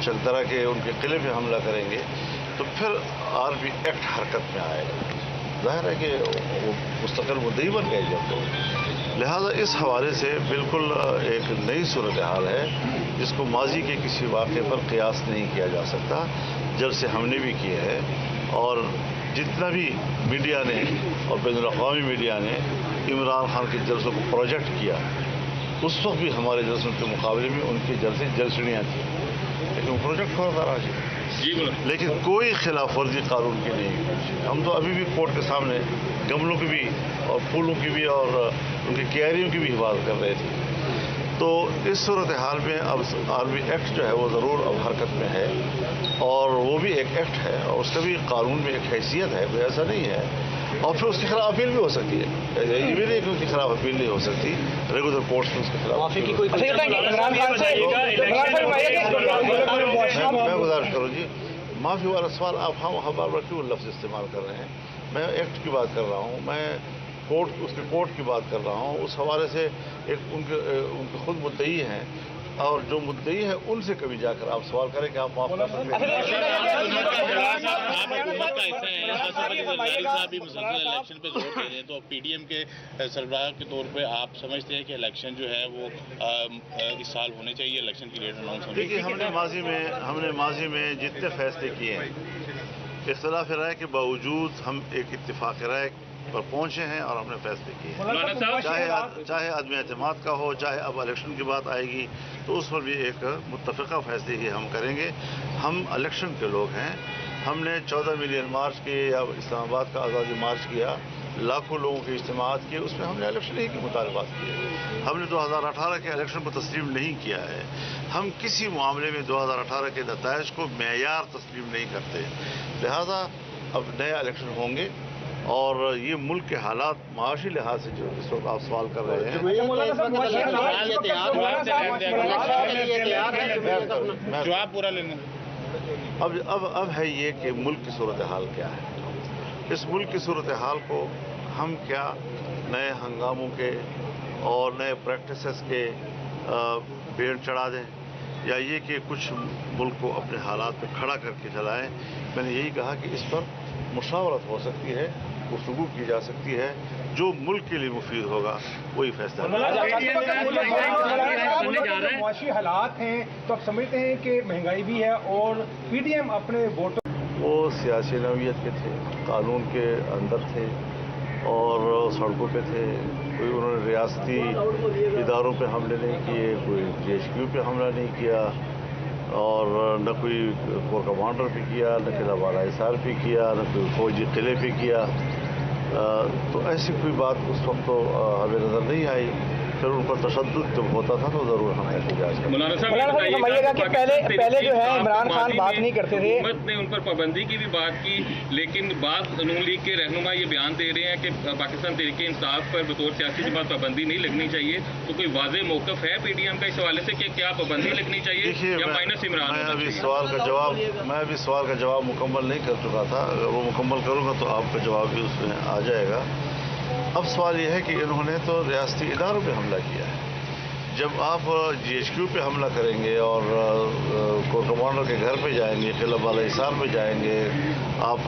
چکدرا کے ان کے قلعے پہ حملہ کریں گے, تو پھر آر پی ایکٹ حرکت میں آئے گا. ظاہر ہے کہ وہ مستقل مدعی بن گئے جب. لہذا اس حوالے سے بالکل ایک نئی صورتحال ہے جس کو ماضی کے کسی واقعے پر قیاس نہیں کیا جا سکتا. جلسے ہم نے بھی کیے ہیں اور جتنا بھی میڈیا نے اور بین الاقوامی میڈیا نے عمران خان کے جلسوں کو پروجیکٹ کیا, اس وقت بھی ہمارے جلسوں کے مقابلے میں ان کے جلسے جلسڑیاں تھیں, لیکن وہ پروجیکٹ ہوتا رہا. لیکن کوئی خلاف ورزی قانون کی نہیں. ہم تو ابھی بھی کورٹ کے سامنے گملوں کی بھی اور پھولوں کی بھی اور ان کی کیاریوں کی بھی حفاظت کر رہے تھے. تو اس صورتحال میں اب آرمی ایکٹ جو ہے وہ ضرور اب حرکت میں ہے, اور وہ بھی ایک ایکٹ ہے اور اس کا بھی قانون میں ایک حیثیت ہے, کوئی ایسا نہیں ہے. اور پھر اس کے خلاف اپیل بھی ہو سکتی ہے. یہ بھی نہیں کہ اس کے خلاف اپیل نہیں ہو سکتی. ریگولر کورٹس میں اس کے خلاف میں گزارش کروں جی, معافی والا سوال آپ ہم کیوں لفظ استعمال کر رہے ہیں. میں ایکٹ کی بات کر رہا ہوں, میں اس کے کورٹ کی بات کر رہا ہوں. اس حوالے سے ان کے خود مدعی ہیں, اور جو مدعی ہیں ان سے کبھی جا کر آپ سوال کریں کہ آپ معاف کر سکتے ہیں. حکومت کا حصہ ہے, صاحب بھی مسلسل الیکشن پہ زور دے رہے ہیں, تو پی ڈی ایم کے سربراہ کے طور پہ آپ سمجھتے ہیں کہ الیکشن جو ہے وہ اس سال ہونے چاہیے, الیکشن کی ڈیٹ اناؤنس ہونے چاہیے؟ دیکھیے, ہم نے ماضی میں جتنے فیصلے کیے ہیں, اختلاف رائے کے باوجود ہم ایک اتفاق رائے پر پہنچے ہیں اور ہم نے فیصلے کیے ہیں. چاہے عدم اعتماد کا ہو, چاہے اب الیکشن کی بات آئے گی تو اس پر بھی ایک متفقہ فیصلے ہی ہم کریں گے. ہم الیکشن کے لوگ ہیں. ہم نے 14 ملین مارچ کیے یا اسلام آباد کا آزادی مارچ کیا, لاکھوں لوگوں کے اجتماعات کیے, اس میں ہم نے الیکشن ہی کے مطالبات کیے. ہم نے 2018 کے الیکشن کو تسلیم نہیں کیا ہے. ہم کسی معاملے میں 2018 کے نتائج کو معیار تسلیم نہیں کرتے. لہذا اب نئے الیکشن ہوں گے, اور یہ ملک کے حالات معاشی لحاظ سے جو اس وقت آپ سوال کر رہے ہیں جواب پورا لینا. اب ہے یہ کہ ملک کی صورتحال کیا ہے. اس ملک کی صورتحال کو ہم کیا نئے ہنگاموں کے اور نئے پریکٹسز کے بیڑ چڑھا دیں, یا یہ کہ کچھ ملک کو اپنے حالات پہ کھڑا کر کے چلائیں. میں نے یہی کہا کہ اس پر مشاورت ہو سکتی ہے, گفتگو کی جا سکتی ہے, جو ملک کے لیے مفید ہوگا وہی فیصلہ. معاشی حالات ہیں تو آپ سمجھتے ہیں کہ مہنگائی بھی ہے اور پی ڈی ایم اپنے ووٹر وہ سیاسی نوعیت کے تھے, قانون کے اندر تھے اور سڑکوں پہ تھے. کوئی انہوں نے ریاستی اداروں پہ حملے نہیں کیے, کوئی جی ایچ کیو پہ حملہ نہیں کیا, اور نہ کوئی کور کمانڈر پہ کیا, نہ قلعہ بالا حصار پہ کیا, نہ کوئی فوجی قلعے پہ کیا. تو ایسی کوئی بات اس وقت تو ہمیں نظر نہیں آئی. फिर उन पर तशद्दुद जब होता था तो ज़रूर हम एहतजाज करते। मौलाना साहब मौलाना साहब, समझिएगा कि पहले जो है इमरान खान बात नहीं करते थे। हुकूमत ने उन पर पाबंदी की भी बात की, लेकिन बाद नून लीग के रहनुमा ये बयान दे रहे हैं कि पाकिस्तान तहरीक इंसाफ पर बतौर सियासी जमात पाबंदी नहीं लगनी चाहिए। तो कोई वाज़ेह मौक़िफ़ है पीडीएम का इस हवाले से कि क्या पाबंदी लगनी चाहिए या माइनस इमरान? मैं अभी सवाल का जवाब मुकम्मल नहीं कर चुका था। अगर वो मुकम्मल करूँगा तो आपका जवाब भी उसमें आ जाएगा। अब सवाल यह है कि इन्होंने तो रियासती इदारों पे हमला किया है। जब आप GHQ पे हमला करेंगे और कोर कमांडर के घर पे जाएंगे, किला बाला हिसार पे जाएंगे, आप